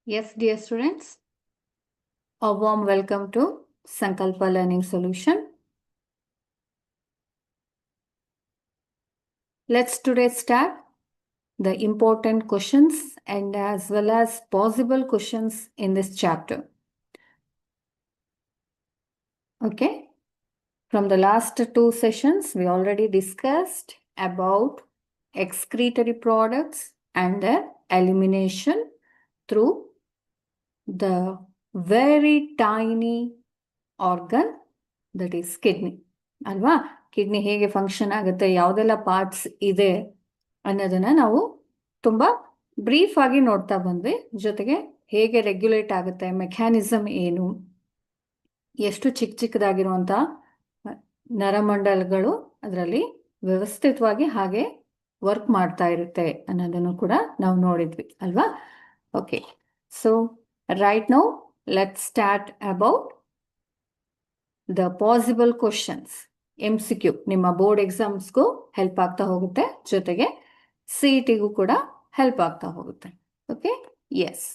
Yes, dear students, a warm welcome to Sankalpa Learning Solution. Let's today start the important questions and as well as possible questions in this chapter. Okay, from the last two sessions, we already discussed about excretory products and their elimination through the very tiny organ that is kidney. ಅಲ್ವಾ? Kidney ಹೇಗೆ function ಆಗುತ್ತೆ, ಯಾವುದೆಲ್ಲ parts ಇದೆ ಅನ್ನೋದನ್ನ ನಾವು ತುಂಬ brief ಆಗಿ ನೋಡ್ತಾ ಬಂದ್ವಿ. ಜೊತೆಗೆ ಹೇಗೆ ರೆಗ್ಯುಲೇಟ್ ಆಗುತ್ತೆ, ಮೆಕ್ಯಾನಿಸಮ್ ಏನು, ಎಷ್ಟು ಚಿಕ್ಕ ಚಿಕ್ಕದಾಗಿರುವಂಥ ನರಮಂಡಲಗಳು ಅದರಲ್ಲಿ ವ್ಯವಸ್ಥಿತವಾಗಿ ಹಾಗೆ ವರ್ಕ್ ಮಾಡ್ತಾ ಇರುತ್ತೆ ಅನ್ನೋದನ್ನು ಕೂಡ ನಾವು ನೋಡಿದ್ವಿ ಅಲ್ವಾ? Okay, so right now let's start about the possible questions. MCQ ನಿಮ್ಮ ಬೋರ್ಡ್ ಎಕ್ಸಾಮ್ಸ್ಗೂ ಹೆಲ್ಪ್ ಆಗ್ತಾ ಹೋಗುತ್ತೆ, ಜೊತೆಗೆ CETಗೂ ಕೂಡ ಹೆಲ್ಪ್ ಆಗ್ತಾ ಹೋಗುತ್ತೆ. Okay, yes.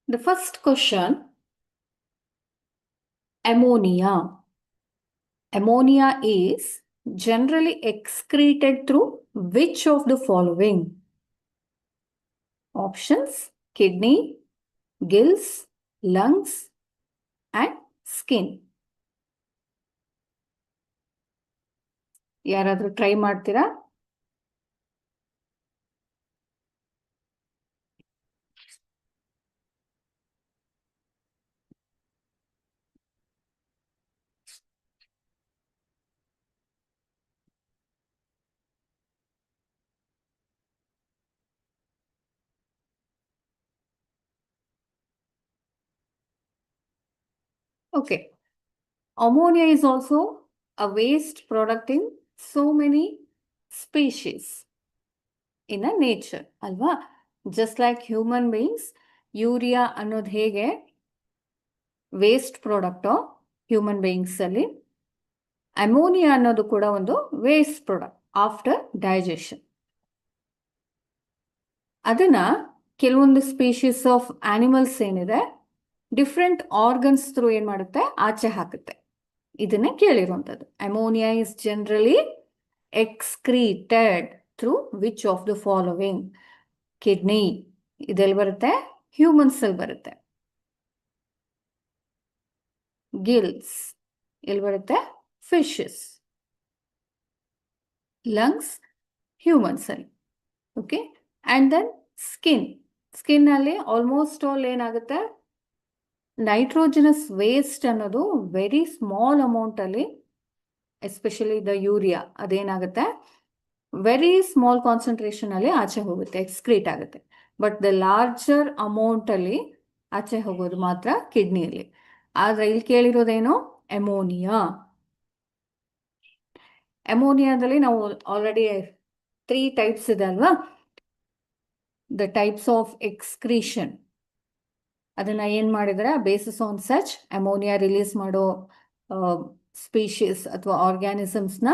The first question, ammonia. Ammonia is generally excreted through which of the following? Options: kidney, gills, lungs, and skin. ಯಾರಾದರೂ ಟ್ರೈ ಮಾಡ್ತೀರಾ? Okay. Ammonia is also a waste product in so many species in a nature, ಅಲ್ವಾ? Just like human beings, urea ಅನ್ನೋದು ಹೇಗೆ waste product human beings ಅಲ್ಲಿ, ammonia ಅನ್ನೋದು ಕೂಡ ಒಂದು waste product after digestion. ಅದನ್ನ ಕೆಲವೊಂದು ಸ್ಪೀಶೀಸ್ ಆಫ್ ಆನಿಮಲ್ಸ್ ಏನಿದೆ ಡಿಫ್ರೆಂಟ್ ಆರ್ಗನ್ಸ್ ಥ್ರೂ ಏನ್ ಮಾಡುತ್ತೆ, ಆಚೆ ಹಾಕುತ್ತೆ. ಇದನ್ನೇ ಕೇಳಿರುವಂಥದ್ದು. Ammonia is generally excreted through which of the following? Kidney ಇದೆಲ್ಲಿ ಬರುತ್ತೆ? ಹ್ಯೂಮನ್ಸ್ ಅಲ್ಲಿ ಬರುತ್ತೆ. ಗಿಲ್ಸ್ ಎಲ್ಲಿ ಬರುತ್ತೆ? ಫಿಶಸ್. ಲಂಗ್ಸ್ ಹ್ಯೂಮನ್ಸ್ ಅಲ್ಲಿ. ಓಕೆ, ಅಂಡ್ ದೆನ್ ಸ್ಕಿನ್ ಅಲ್ಲಿ ಆಲ್ಮೋಸ್ಟ್ ಆಲ್ ಏನಾಗುತ್ತೆ, ನೈಟ್ರೋಜನಸ್ ವೇಸ್ಟ್ ಅನ್ನೋದು ವೆರಿ ಸ್ಮಾಲ್ ಅಮೌಂಟ್ ಅಲ್ಲಿ, ಎಸ್ಪೆಷಲಿ ದ ಯೂರಿಯಾ ಅದೇನಾಗುತ್ತೆ ವೆರಿ ಸ್ಮಾಲ್ ಕಾನ್ಸಂಟ್ರೇಷನ್ ಅಲ್ಲಿ ಆಚೆ ಹೋಗುತ್ತೆ, ಎಕ್ಸ್ಕ್ರೀಟ್ ಆಗುತ್ತೆ. ಬಟ್ ದ ಲಾರ್ಜರ್ ಅಮೌಂಟ್ ಅಲ್ಲಿ ಆಚೆ ಹೋಗೋದು ಮಾತ್ರ ಕಿಡ್ನಿಯಲ್ಲಿ. ಆದ್ರೆ ಇಲ್ಲಿ ಕೇಳಿರೋದೇನು? ಅಮೋನಿಯಾ. ಅಮೋನಿಯಾದಲ್ಲಿ ನಾವು ಆಲ್ರೆಡಿ 3 ಟೈಪ್ಸ್ ಇದೆ ಅಲ್ವಾ? ದ ಟೈಪ್ಸ್ ಆಫ್ ಎಕ್ಸ್ಕ್ರೀಷನ್ ಅದನ್ನ ಏನ್ ಮಾಡಿದ್ರೆ, basis on such ammonia release ಮಾಡೋ ಸ್ಪೀಶೀಸ್ ಅಥವಾ ಆರ್ಗ್ಯಾನಿಸಮ್ಸ್ನ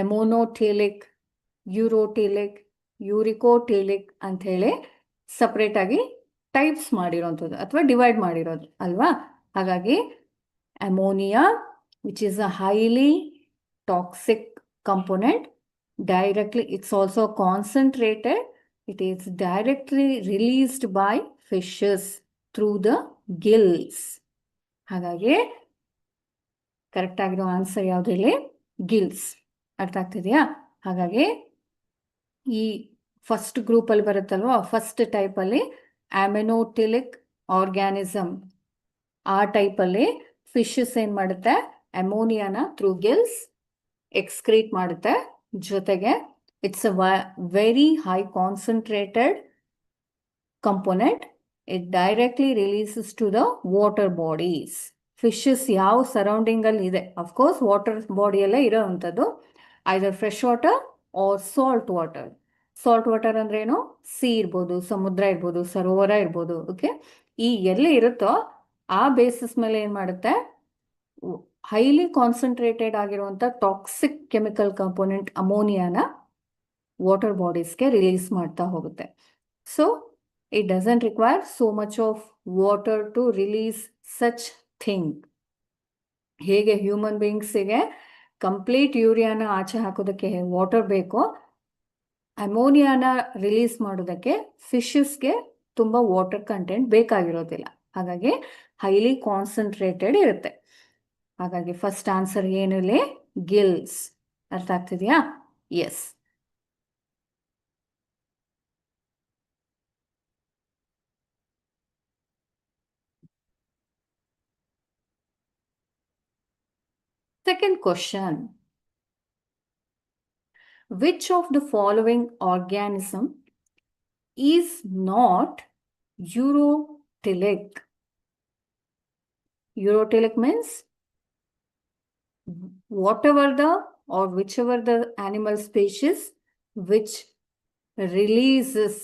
ಎಮೋನೋಟೇಲಿಕ್, ಯೂರೋಟೇಲಿಕ್, ಯೂರಿಕೋಟೇಲಿಕ್ ಅಂತ ಹೇಳಿ ಸಪ್ರೇಟ್ ಆಗಿ ಟೈಪ್ಸ್ ಮಾಡಿರೋಂಥದ್ದು ಅಥವಾ ಡಿವೈಡ್ ಮಾಡಿರೋದು ಅಲ್ವಾ? ಹಾಗಾಗಿ ammonia which is a highly toxic component, directly it's also concentrated, it is directly released by fishes through the gills. ಹಾಗಾಗಿ ಕರೆಕ್ಟ್ ಆಗಿರೋ ಆನ್ಸರ್ ಯಾವುದು ಇಲ್ಲಿ? ಗಿಲ್ಸ್. ಅರ್ಥ ಆಗ್ತಿದೆಯಾ? ಹಾಗಾಗಿ ಈ ಫಸ್ಟ್ ಗ್ರೂಪ್ ಅಲ್ಲಿ ಬರುತ್ತಲ್ವಾ, ಫಸ್ಟ್ ಟೈಪ್ ಅಲ್ಲಿ ಅಮೆನೋಟಿಲಿಕ್ ಆರ್ಗ್ಯಾನಿಸಮ್, ಆ ಟೈಪ್ ಅಲ್ಲಿ ಫಿಶಸ್ ಏನ್ ಮಾಡುತ್ತೆ, ಅಮೋನಿಯಾನ ಥ್ರೂ ಗಿಲ್ಸ್ ಎಕ್ಸ್ಕ್ರೀಟ್ ಮಾಡುತ್ತೆ. ಜೊತೆಗೆ it's a very high concentrated component. It directly releases to the water bodies. Fishes ಯಾವ ಸರೌಂಡಿಂಗ್ ಅಲ್ಲಿ ಇದೆ, ಅಫ್ಕೋರ್ಸ್ ವಾಟರ್ ಬಾಡಿಯಲ್ಲೇ ಇರೋವಂಥದ್ದು, either fresh water or salt water. Salt water ಅಂದ್ರೆ ಏನು? ಸಿ ಇರ್ಬೋದು, ಸಮುದ್ರ ಇರ್ಬೋದು, ಸರೋವರ ಇರ್ಬೋದು. ಓಕೆ, ಈ ಎಲ್ಲಿ ಇರುತ್ತೋ ಆ ಬೇಸಿಸ್ ಮೇಲೆ ಏನು ಮಾಡುತ್ತೆ, ಹೈಲಿ ಕಾನ್ಸಂಟ್ರೇಟೆಡ್ ಆಗಿರುವಂಥ ಟಾಕ್ಸಿಕ್ ಕೆಮಿಕಲ್ ಕಾಂಪೋನೆಂಟ್ ಅಮೋನಿಯಾನ ವಾಟರ್ ಬಾಡೀಸ್ಗೆ ರಿಲೀಸ್ ಮಾಡ್ತಾ ಹೋಗುತ್ತೆ. So it doesn't require so much of water to release such thing. ಹೇಗೆ ಹ್ಯೂಮನ್ ಬೀಯಿಂಗ್ಸಿಗೆ ಕಂಪ್ಲೀಟ್ ಯೂರಿಯಾನ ಆಚೆ ಹಾಕೋದಕ್ಕೆ ವಾಟರ್ ಬೇಕೋ, ಅಮೋನಿಯಾನ ರಿಲೀಸ್ ಮಾಡೋದಕ್ಕೆ ಫಿಶಸ್ಗೆ ತುಂಬ ವಾಟರ್ ಕಂಟೆಂಟ್ ಬೇಕಾಗಿರೋದಿಲ್ಲ. ಹಾಗಾಗಿ ಹೈಲಿ ಕಾನ್ಸಂಟ್ರೇಟೆಡ್ ಇರುತ್ತೆ. ಹಾಗಾಗಿ ಫಸ್ಟ್ ಆನ್ಸರ್ ಏನಿಲ್ಲ, ಗಿಲ್ಸ್. ಅರ್ಥ ಆಗ್ತಿದೆಯಾ? S. Second question. Which of the following organism is not urotilic? Urotilic means whatever the or whichever the animal species which releases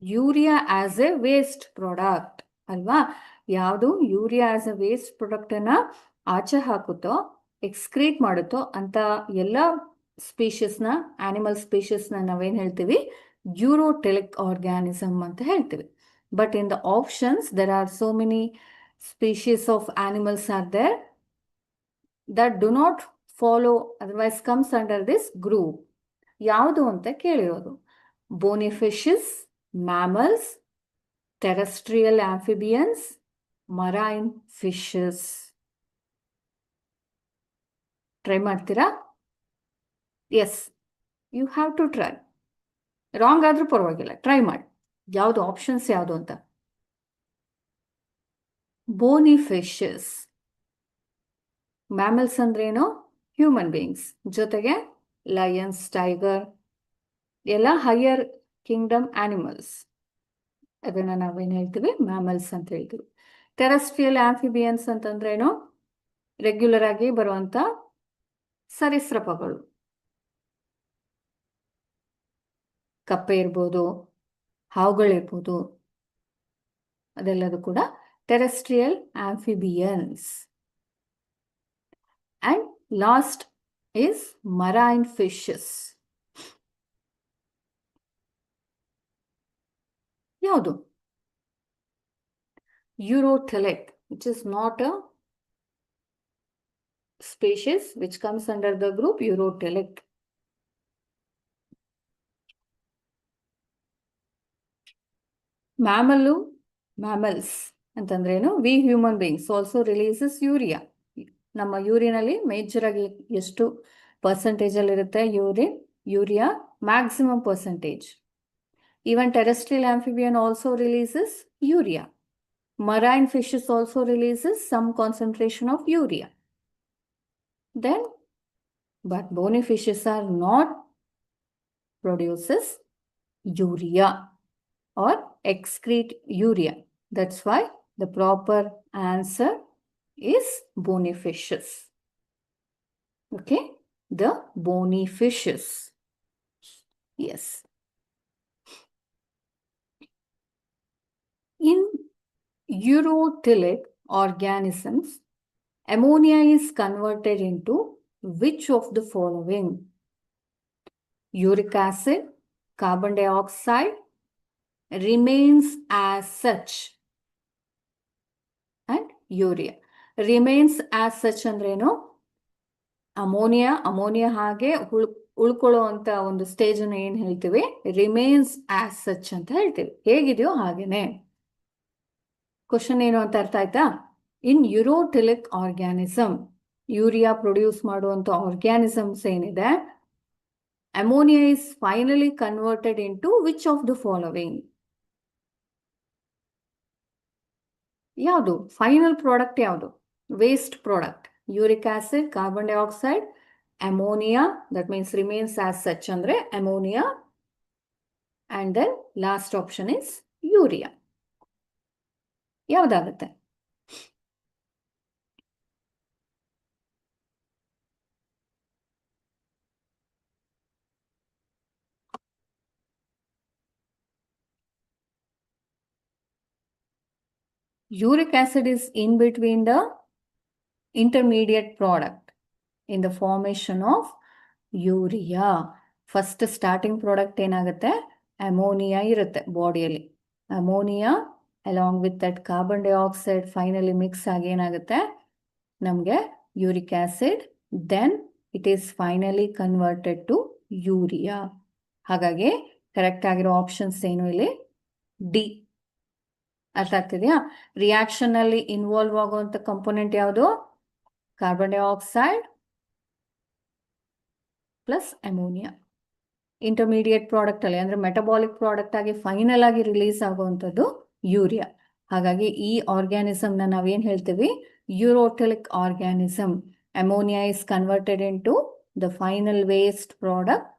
urea as a waste product. ಅಲ್ವಾ? ಯಾವುದು urea as a waste ಪ್ರಾಡಕ್ಟನ್ನು ಆಚೆ ಹಾಕುತ್ತೋ, excrete ಮಾಡುತ್ತೋ ಅಂತ ಎಲ್ಲ ಸ್ಪೀಷಸ್ನ, animal ಸ್ಪೀಷಸ್ನ ನಾವೇನು ಹೇಳ್ತೀವಿ, ureotelic organism ಅಂತ ಹೇಳ್ತೀವಿ. But in the options there are so many species of animals are there that do not follow, otherwise comes under this group. ಯಾವುದು ಅಂತ ಕೇಳಿರೋದು. Bony fishes, mammals, terrestrial amphibians, marine fishes. Try ಮಾಡ್ತೀರಾ? Yes, you have to try. Wrong ಆದರೂ ಪರವಾಗಿಲ್ಲ, try ಮಾಡಿ. ಯಾವುದು options ಯಾವುದು ಅಂತ. Bony fishes. ಮ್ಯಾಮಲ್ಸ್ ಅಂದ್ರೇನು? Human beings. ಜೊತೆಗೆ ಲಯನ್ಸ್, ಟೈಗರ್ ಎಲ್ಲ ಹೈಯರ್ ಕಿಂಗ್ಡಮ್ ಆನಿಮಲ್ಸ್. ಅದನ್ನು ನಾವೇನು ಹೇಳ್ತೀವಿ, ಮ್ಯಾಮಲ್ಸ್ ಅಂತ ಹೇಳ್ತೀವಿ. ಟೆರೆಸ್ಟ್ರಿಯಲ್ ಆಂಫಿಬಿಯನ್ಸ್ ಅಂತಂದ್ರೇನು? ರೆಗ್ಯುಲರ್ ಆಗಿ ಬರುವಂಥ ಸರೀಸೃಪಗಳು. ಕಪ್ಪೆ ಇರ್ಬೋದು, ಹಾವುಗಳಿರ್ಬೋದು, ಅದೆಲ್ಲದು ಕೂಡ terrestrial amphibians. And last is marine fishes. ಯಾವುದು? ಯೂರೋಟೆಲಿಕ್, which is not a species which comes under the group Urotelic. mammals ಅಂತಂದ್ರೇನು? We human beings also releases urea. ನಮ್ಮ ಯೂರಿನಲ್ಲಿ ಮೇಜರ್ ಆಗಿ ಎಷ್ಟು ಪರ್ಸೆಂಟೇಜಲ್ಲಿರುತ್ತೆ urea? Maximum percentage. Even terrestrial amphibian also releases urea. Marine fishes also releases some concentration of urea. Then, but bony fishes are not produces urea or excrete urea. That's why the proper answer is bony fishes. Okay, the bony fishes. Yes. In urotilic organisms, ammonia is converted into which of the following? Uric acid, carbon dioxide remains as such, and urea. Remains as such ಅಂದ್ರೇನು? Ammonia ಹಾಗೆ ಉಳ್ಕೊಳ್ಳೋ ಅಂತ ಒಂದು ಸ್ಟೇಜನ್ನು ಏನು ಹೇಳ್ತೀವಿ? Remains as such ಅಂತ ಹೇಳ್ತೀವಿ. ಹೇಗಿದೆಯೋ ಹಾಗೇನೆ. ಕ್ವಶನ್ ಏನು ಅಂತ ಅರ್ಥ ಆಯ್ತಾ? In ureotelic organism, urea produce ಮಾಡುವಂಥ ಆರ್ಗ್ಯಾನಿಸಮ್ಸ್ ಏನಿದೆ, ammonia is finally converted in to which of the following? ಯಾವುದು ಫೈನಲ್ ಪ್ರಾಡಕ್ಟ್? ಯಾವುದು waste product? Uric acid, carbon dioxide, ammonia. That means remains as such ಅಂದರೆ ammonia. And then last option is urea. ಯಾವುದಾಗುತ್ತೆ? Uric acid is in between the intermediate product in the formation of urea. First starting product ಏನಾಗುತ್ತೆ, ammonia ಇರುತ್ತೆ ಬಾಡಿಯಲ್ಲಿ. Ammonia along with that carbon dioxide finally mix ಆಗಿ ಏನಾಗುತ್ತೆ ನಮಗೆ uric acid, then it is finally converted to urea. ಹಾಗಾಗಿ correct ಆಗಿರೋ options ಏನು ಇಲ್ಲಿ? ಡಿ. ಅರ್ಥ ಆಗ್ತಿದೆಯಾ? ರಿಯಾಕ್ಷನ್ ಅಲ್ಲಿ ಇನ್ವಾಲ್ವ್ ಆಗುವಂತ ಕಂಪೋನೆಂಟ್ ಯಾವುದು? Carbon dioxide plus ammonia. Intermediate product ಅಲ್ಲಿ ಅಂದ್ರೆ ಮೆಟಬಾಲಿಕ್ ಪ್ರಾಡಕ್ಟ್ ಆಗಿ ಫೈನಲ್ ಆಗಿ ರಿಲೀಸ್ ಆಗುವಂಥದ್ದು ಯೂರಿಯಾ. ಹಾಗಾಗಿ ಈ ಆರ್ಗ್ಯಾನಿಸಮ್ನ ನಾವೇನು ಹೇಳ್ತೀವಿ? Ureotelic organism. Ammonia is converted in to the final waste product,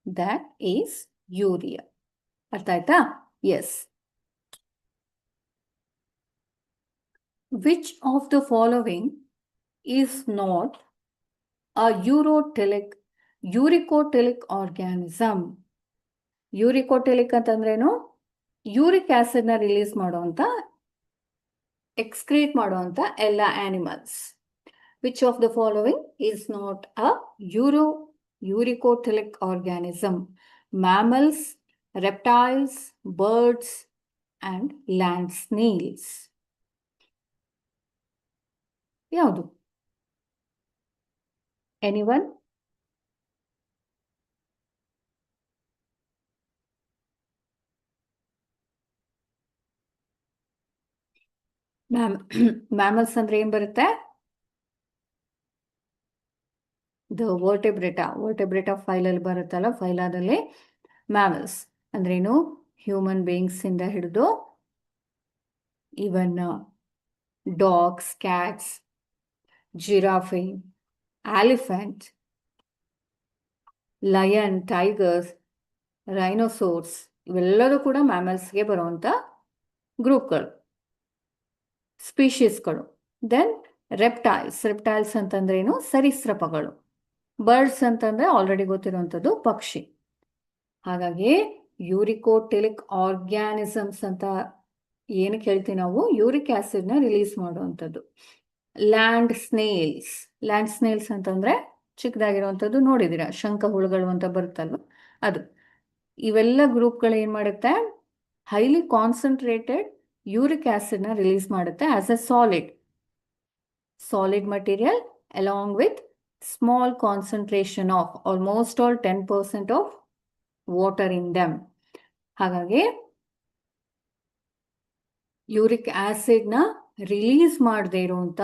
that is urea. ಅರ್ಥ ಆಯ್ತಾ? Yes. Which of the following is not a uricotylic organism? Uricotelic ಅಂತಂದ್ರೇನು? ಯೂರಿಕ್ ಆಸಿಡ್ನ ರಿಲೀಸ್ ಮಾಡುವಂತ, ಎಕ್ಸ್ಕ್ರೀಟ್ ಮಾಡುವಂತ ಎಲ್ಲ animals. Which of the following is not a uricotylic organism? Mammals, reptiles, birds, and land snails. ಯಾವುದು? Anyone? Mammals ಅಂದ್ರೆ ಏನ್ ಬರುತ್ತೆ? The vertebrata ಫೈಲಲ್ಲಿ ಬರುತ್ತಲ್ಲ, ಫೈಲಾದಲ್ಲಿ ಮ್ಯಾಮಲ್ಸ್ ಅಂದ್ರೇನು? ಹ್ಯೂಮನ್ ಬೀಯಿಂಗ್ಸ್ ಇಂದ ಹಿಡಿದು even dogs, cats, giraffe, elephant, lion, tigers, rhinoceros ಇವೆಲ್ಲದೂ ಕೂಡ ಮ್ಯಾಮಲ್ಸ್ಗೆ ಬರುವಂತ ಗ್ರೂಪ್ಗಳು, ಸ್ಪೀಶೀಸ್ಗಳು. ದೆನ್ ರೆಪ್ಟೈಲ್ಸ್ ಅಂತಂದ್ರೇನು? ಸರೀಸೃಪಗಳು. ಬರ್ಡ್ಸ್ ಅಂತಂದ್ರೆ ಆಲ್ರೆಡಿ ಗೊತ್ತಿರುವಂಥದ್ದು ಪಕ್ಷಿ. ಹಾಗಾಗಿ ಯೂರಿಕೋಟೆಲಿಕ್ ಆರ್ಗ್ಯಾನಿಸಮ್ಸ್ ಅಂತ ಏನಕ್ಕೆ ಹೇಳ್ತೀವಿ ನಾವು? ಯೂರಿಕ್ ಆಸಿಡ್ನ ರಿಲೀಸ್ ಮಾಡುವಂಥದ್ದು. ಲ್ಯಾಂಡ್ ಸ್ನೇಲ್ಸ್ ಅಂತಂದ್ರೆ ಚಿಕ್ಕದಾಗಿರುವಂಥದ್ದು, ನೋಡಿದ್ದೀರಾ, ಶಂಖ ಹುಳುಗಳು ಅಂತ ಬರುತ್ತಲ್ವ ಅದು. ಇವೆಲ್ಲ ಗ್ರೂಪ್ಗಳು ಏನು ಮಾಡುತ್ತೆ? ಹೈಲಿ ಕಾನ್ಸಂಟ್ರೇಟೆಡ್ ಯೂರಿಕ್ ಆಸಿಡ್ನ ರಿಲೀಸ್ ಮಾಡುತ್ತೆ as A solid material along with small concentration of almost all 10% of water in them. ಹಾಗಾಗಿ ಯೂರಿಕ್ ಆಸಿಡ್ನ ರಿಲೀಸ್ ಮಾಡದೇ ಇರುವಂತ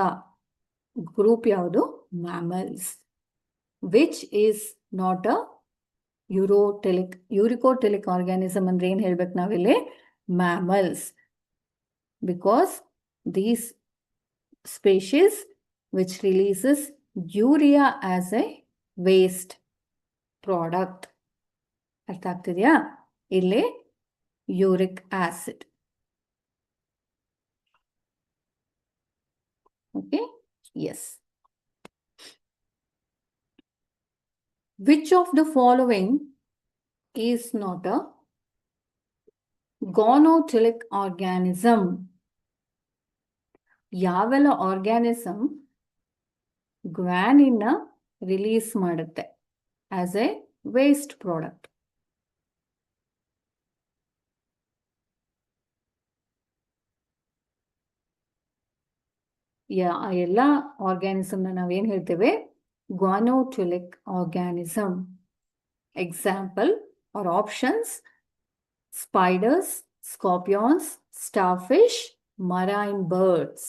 ಗ್ರೂಪ್ ಯಾವುದು? Mammals. Which is not a uricotelic organism ಅಂದ್ರೆ ಏನ್ ಹೇಳ್ಬೇಕು ನಾವಿಲ್ಲಿ? Mammals. Because these species which releases urea as a waste product. ಅರ್ಥ ಆಗ್ತಿದೆಯಾ? ಇಲ್ಲಿ uric acid. Okay, yes. Which of the following is not a gonotelic organism? ಯಾವೆಲ್ಲ organism guanine release ಮಾಡುತ್ತೆ as A waste product? ಎಲ್ಲ ಆರ್ಗ್ಯಾನಿಸಮ್ನ ನಾವೇನು ಹೇಳ್ತೇವೆ? gonotelic organism. Example or options: spiders, scorpions, starfish, marine birds.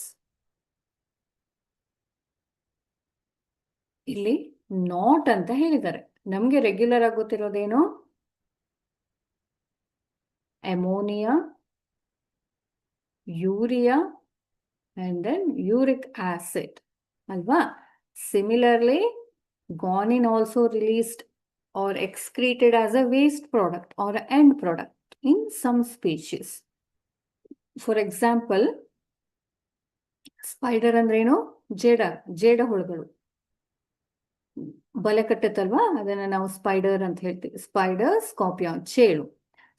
ಇಲ್ಲಿ not ಅಂತ ಹೇಳಿದ್ದಾರೆ. ನಮಗೆ regular ಆಗಿ ಗೊತ್ತಿರೋದೇನು? Ammonia, urea and then uric acid, alva. Similarly, guanine also released or excreted as a waste product or an end product in some species. For example, spider ಅಂದ್ರೇನು? ಜೇಡ ಹುಳುಗಳು. ಬಲೆ ಕಟ್ಟುತ್ತಲ್ವಾ, ಅದನ್ನ ನಾವು ಸ್ಪೈಡರ್ ಅಂತ ಹೇಳ್ತೀವಿ. ಸ್ಪೈಡರ್, ಸ್ಕಾರ್ಪಿಯಾನ್, ಚೇಳು.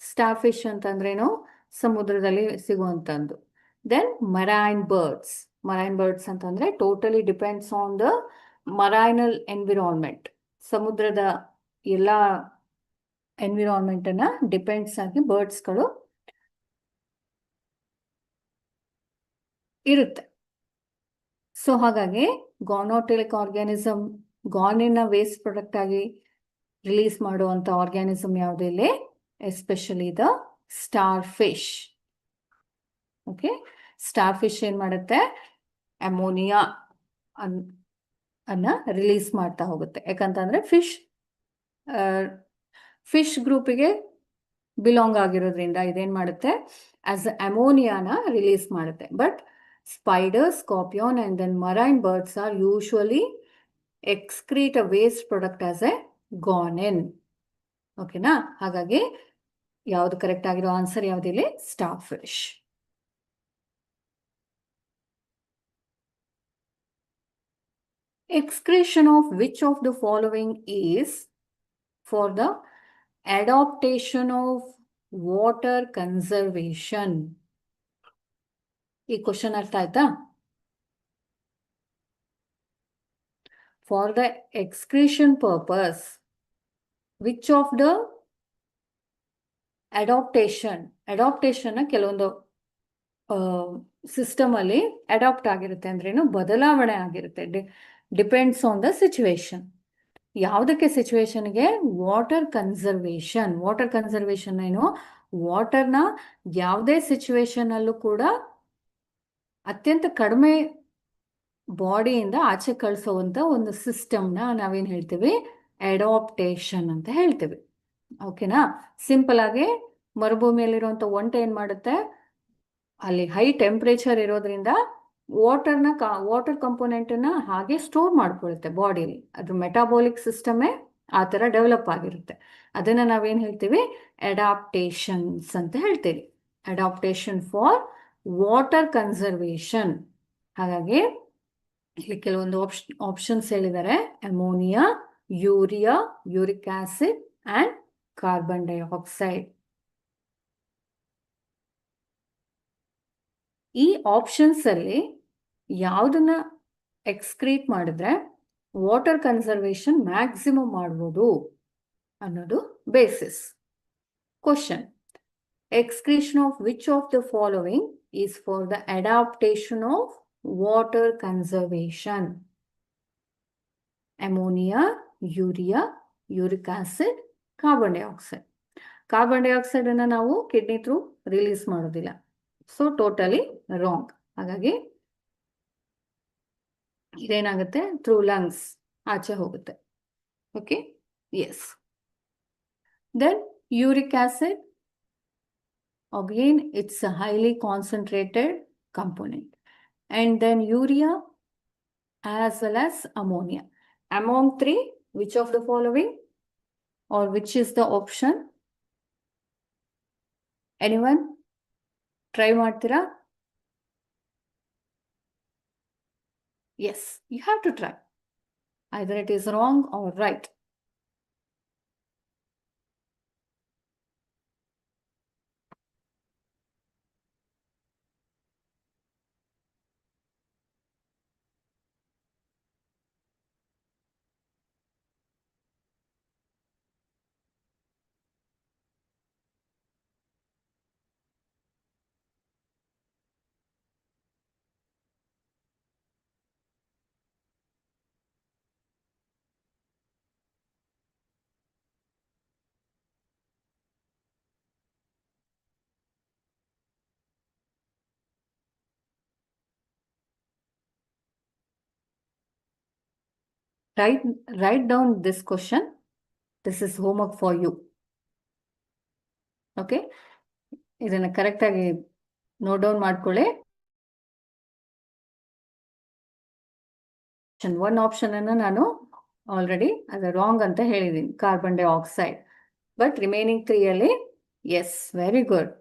ಸ್ಟಾರ್ ಫಿಶ್ ಅಂತಂದ್ರೇನು? ಸಮುದ್ರದಲ್ಲಿ ಸಿಗುವಂತದ್ದು. Then marine birds. Marine birds ಅಂತಂದ್ರೆ totally depends on the marinal environment. ಸಮುದ್ರದ ಎಲ್ಲ ಎನ್ವಿರಾನ್ಮೆಂಟ್ ಅನ್ನ ಡಿಪೆಂಡ್ಸ್ ಆಗಿ ಬರ್ಡ್ಸ್ಗಳು ಇರುತ್ತೆ. ಸೊ ಹಾಗಾಗಿ ಗಾನೋಟೆಲಿಕ್ ಆರ್ಗ್ಯಾನಿಸಮ್, ಗಾನಿನ ವೇಸ್ಟ್ ಪ್ರಾಡಕ್ಟ್ ಆಗಿ ರಿಲೀಸ್ ಮಾಡುವಂತ ಆರ್ಗ್ಯಾನಿಸಮ್ ಯಾವುದು ಇಲ್ಲಿ? Especially the star fish. Okay, star fish ಏನ್ ಮಾಡುತ್ತೆ? ಅಮೋನಿಯಾ ಅನ್ನ ರಿಲೀಸ್ ಮಾಡ್ತಾ ಹೋಗುತ್ತೆ. ಯಾಕಂತಂದ್ರೆ ಫಿಶ್ ಗ್ರೂಪಿಗೆ ಬಿಲಾಂಗ್ ಆಗಿರೋದ್ರಿಂದ ಇದೇನ್ ಮಾಡುತ್ತೆ? ಆಸ್ ಅಮೋನಿಯಾನ ರಿಲೀಸ್ ಮಾಡುತ್ತೆ. But spider, scorpion and then marine birds are usually excrete a waste product as a guanine. ಓಕೆನಾ? ಹಾಗಾಗಿ ಯಾವ್ದು ಕರೆಕ್ಟ್ ಆಗಿರೋ ಆನ್ಸರ್ ಯಾವ್ದಿಲ್ಲಿ? Starfish. Excretion of which of the following is for the adaptation of water conservation? ಈ question ಅರ್ಥ ಆಯ್ತಾ? For the excretion purpose, which of the adaptation ಕೆಲವೊಂದು system ಅಲ್ಲಿ ಅಡಾಪ್ಟ್ ಆಗಿರುತ್ತೆ ಅಂದ್ರೇನು? ಬದಲಾವಣೆ ಆಗಿರುತ್ತೆ. Depends on the situation. ಯಾವುದಕ್ಕೆ ಸಿಚುವೇಶನ್ಗೆ? Water conservation. ವಾಟರ್ ಕನ್ಸರ್ವೇಷನ್ ಏನು? ವಾಟರ್ನ ಯಾವುದೇ ಸಿಚುವೇಶನ್ ಅಲ್ಲೂ ಕೂಡ ಅತ್ಯಂತ ಕಡಿಮೆ ಬಾಡಿಯಿಂದ ಆಚೆ ಕಳಿಸುವಂತ ಒಂದು ಸಿಸ್ಟಮ್ನ ನಾವೇನ್ ಹೇಳ್ತೀವಿ? ಅಡಾಪ್ಟೇಷನ್ ಅಂತ ಹೇಳ್ತೀವಿ. ಓಕೆನಾ? ಸಿಂಪಲ್ ಆಗಿ ಮರುಭೂಮಿಯಲ್ಲಿರುವಂತ ಒಂಟೆ ಏನ್ ಮಾಡುತ್ತೆ? ಅಲ್ಲಿ ಹೈ ಟೆಂಪರೇಚರ್ ಇರೋದ್ರಿಂದ ವಾಟರ್ ಕಂಪೋನೆಂಟನ್ನ ಹಾಗೆ ಸ್ಟೋರ್ ಮಾಡ್ಕೊಳ್ಳುತ್ತೆ ಬಾಡಿಲಿ. ಅದ್ರ ಮೆಟಾಬೋಲಿಕ್ ಸಿಸ್ಟಮೇ ಆ ಥರ ಡೆವಲಪ್ ಆಗಿರುತ್ತೆ. ಅದನ್ನ ನಾವೇನು ಹೇಳ್ತೀವಿ? ಅಡಾಪ್ಟೇಷನ್ಸ್ ಅಂತ ಹೇಳ್ತೀವಿ. Adaptation for water conservation. ಹಾಗಾಗಿ ಇಲ್ಲಿ ಕೆಲವೊಂದು ಆಪ್ಷನ್ಸ್ ಹೇಳಿದ್ದಾರೆ: ammonia, urea, uric acid and carbon dioxide. ಈ ಆಪ್ಷನ್ಸ್ ಅಲ್ಲಿ ಯಾವುದನ್ನ ಎಕ್ಸ್ಕ್ರೀಟ್ ಮಾಡಿದ್ರೆ ವಾಟರ್ ಕನ್ಸರ್ವೇಷನ್ ಮ್ಯಾಕ್ಸಿಮಮ್ ಮಾಡ್ಬೋದು ಅನ್ನೋದು basis. Question: excretion of which of the following is for the adaptation of water conservation? Ammonia, urea, uric acid, carbon dioxide. Carbon dioxide ಅನ್ನ ನಾವು kidney through release ಮಾಡೋದಿಲ್ಲ. So totally wrong. ಹಾಗಾಗಿ ಇದೇನಾಗುತ್ತೆ? Through lungs ಆಚೆ ಹೋಗುತ್ತೆ. Okay, S. Then uric acid, again it's a highly concentrated component. And then urea as well as ammonia. Among three, which of the following or which is the option? Anyone? Try ಮಾಡ್ತೀರಾ? Yes, you have to try. Either it is wrong or right. Write down this question. This is homework for you. Okay? ಇದನ್ನ correct ಆಗಿ note down ಮಾಡ್ಕೊಳ್ಳಿ. One option ಅನ್ನ ನಾನು already ಅದು wrong ಅಂತ ಹೇಳಿದ್ದೀನಿ, carbon dioxide. But remaining 3 ಅಲ್ಲಿ yes, very good.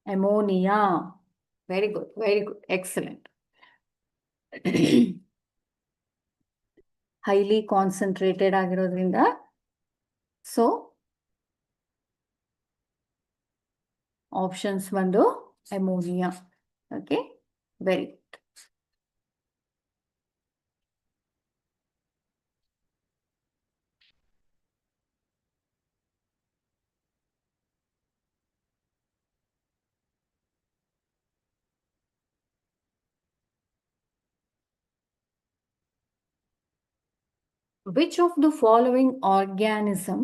Ammonia, very good, very good, excellent. Highly concentrated ಆಗಿರೋದ್ರಿಂದ ಸೊ ಆಪ್ಷನ್ಸ್ ಬಂದು ammonia. Okay, very good. Which of the following organism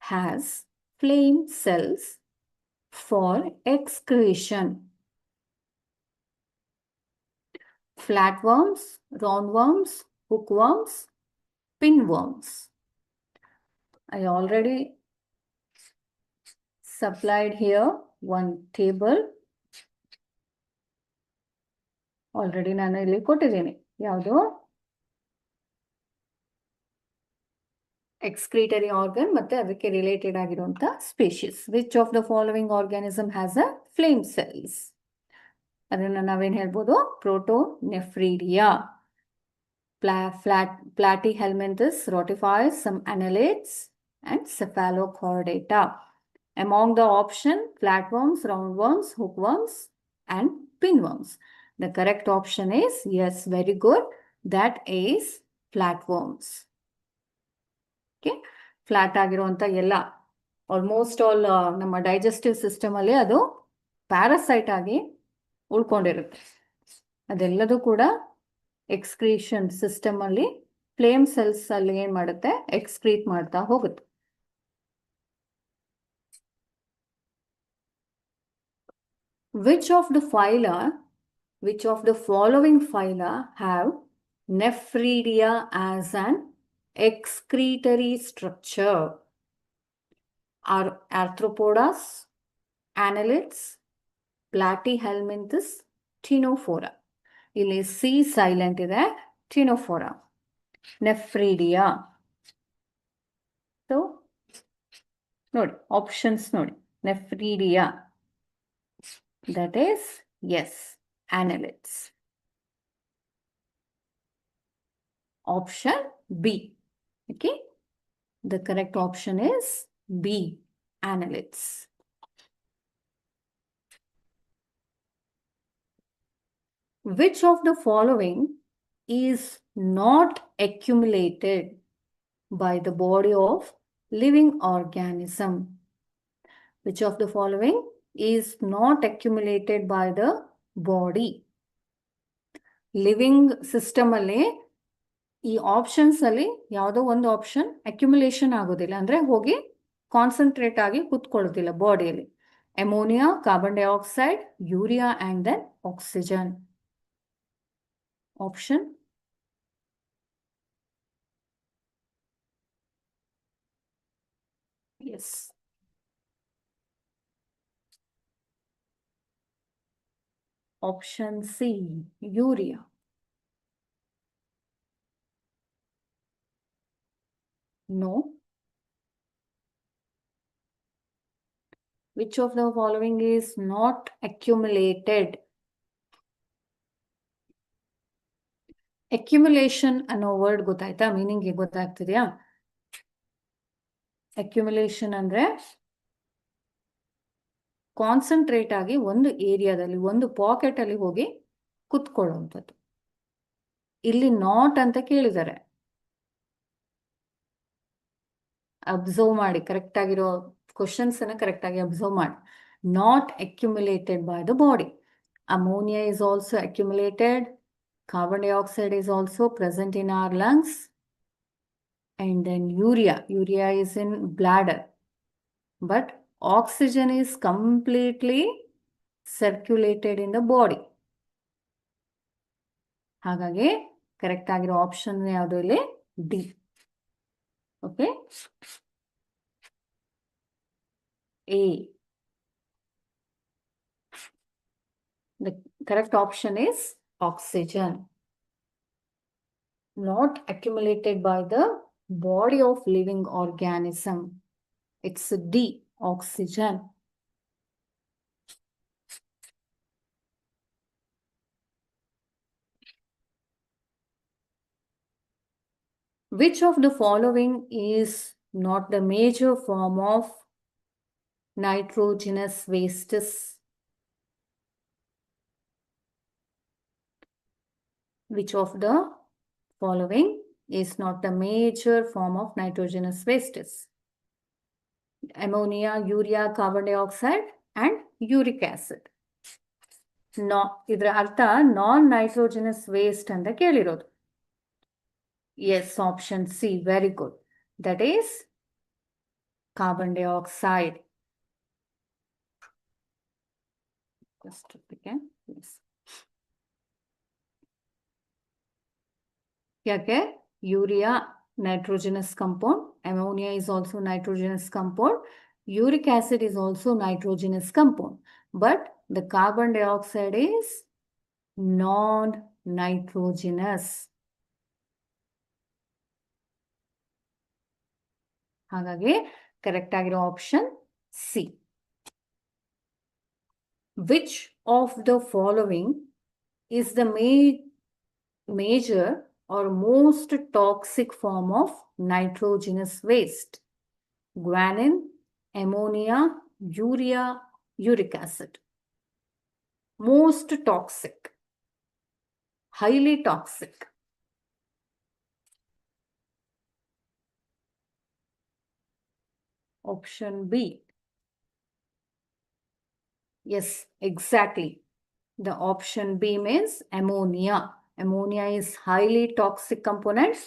has flame cells for excretion? Flatworms, roundworms, hookworms, pinworms. I already supplied here one table. Already ನಾನು ಇಲ್ಲಿ ಕೊಟ್ಟಿದ್ದೀನಿ. ಯಾವುದು? Excretory organ ಮತ್ತೆ ಅದಕ್ಕೆ related ಆಗಿರುವಂತ species. Which of the following organism has a flame cells? ಅದನ್ನ ನಾವೇನ್ ಹೇಳ್ಬೋದು? ಪ್ರೋಟೋನೆಫ್ರೀಡಿಯಾ, Platyhelminthes, rotifers, some annelids, and cephalochordata. Among the option, flatworms, roundworms, hookworms, and pinworms. The correct option is, yes, very good. That is flatworms. Okay, flat ಆಗಿರುವಂತ ಎಲ್ಲ almost all ನಮ್ಮ digestive system ಅಲ್ಲಿ ಅದು parasite ಆಗಿ ಉಳ್ಕೊಂಡಿರುತ್ತೆ. ಅದೆಲ್ಲದೂ ಕೂಡ excretion system ಅಲ್ಲಿ flame cells ಅಲ್ಲಿ ಏನ್ ಮಾಡುತ್ತೆ? ಎಕ್ಸ್ಕ್ರೀಟ್ ಮಾಡ್ತಾ ಹೋಗುತ್ತೆ. Which of the following phyla have nephridia as an excretory structure? Are arthropodas, annelids, platyhelminthes, ctenophora. ಇಲ್ಲಿ ಸಿ ಸೈಲೆಂಟ್ ಇದೆ, ctenophora, nephridia. ಸೊ ನೋಡಿ ಆಪ್ಷನ್ಸ್ ನೋಡಿ, nephridia, that is yes, annelids. Option B. Okay, the correct option is B, annelids. Which of the following is not accumulated by the body of living organism? Which of the following is not accumulated by the body? Living system ಅಲ್ಲಿ ಈ options ಅಲ್ಲಿ ಯಾವುದೋ ಒಂದು option accumulation ಆಗೋದಿಲ್ಲ, ಅಂದ್ರೆ ಹೋಗಿ concentrate ಆಗಿ ಕೂತ್ಕೊಳ್ಳೋದಿಲ್ಲ ಬಾಡಿಯಲ್ಲಿ. Ammonia, carbon dioxide, urea and then oxygen. Option yes. Option C, urea. No. Which of the following is not accumulated? Accumulation ಅನ್ನೋ ವರ್ಡ್ ಗೊತ್ತಾಯ್ತಾ? ಮೀನಿಂಗ್ ಗೊತ್ತಾಗ್ತಿದ್ಯಾ? ಅಕ್ಯುಮುಲೇಷನ್ ಅಂದ್ರೆ ಕಾನ್ಸಂಟ್ರೇಟ್ ಆಗಿ ಒಂದು ಏರಿಯಾದಲ್ಲಿ, ಒಂದು ಪಾಕೆಟ್ ಅಲ್ಲಿ ಹೋಗಿ ಕುತ್ಕೊಳ್ಳುವಂಥದ್ದು. ಇಲ್ಲಿ ನಾಟ್ ಅಂತ ಕೇಳಿದ್ದಾರೆ, ಅಬ್ಸರ್ವ್ ಮಾಡಿ, ಕರೆಕ್ಟ್ ಆಗಿರೋ ಕ್ವಶನ್ಸ್ ಅನ್ನ ಕರೆಕ್ಟ್ ಆಗಿ ಅಬ್ಸರ್ವ್ ಮಾಡಿ. Not accumulated by the body. Ammonia is also accumulated. Carbon dioxide is also present in our lungs. And then urea is in bladder. But oxygen is completely circulated in the body. ಹಾಗಾಗಿ correct ಆಗಿರೋ option ಯಾವುದು ಇಲ್ಲಿ? D. Okay, A. The correct option is oxygen. Not accumulated by the body of living organism. It's D, oxygen. Which of the following is not the major form of nitrogenous wastes. Which of the following is not a major form of nitrogenous wastes? Ammonia, urea, carbon dioxide and uric acid. ಇದರ ಅರ್ಥ ನಾನ್ nitrogenous waste ಅಂತ ಕೇಳಿರೋದು. Yes, option C, very good. That is carbon dioxide. Just a second. Yes. ಯಾಕೆ? Urea nitrogenous compound, ammonia is also nitrogenous compound, uric acid is also nitrogenous compound, but the carbon dioxide is non-nitrogenous. ಹಾಗಾಗಿ correct ಆಗಿರೋ option C. Which of the following is the major or most toxic form of nitrogenous waste? Guanine, ammonia, urea, uric acid. Most toxic, highly toxic. Option B. Yes, exactly. The option B means ammonia. Ammonia is highly toxic component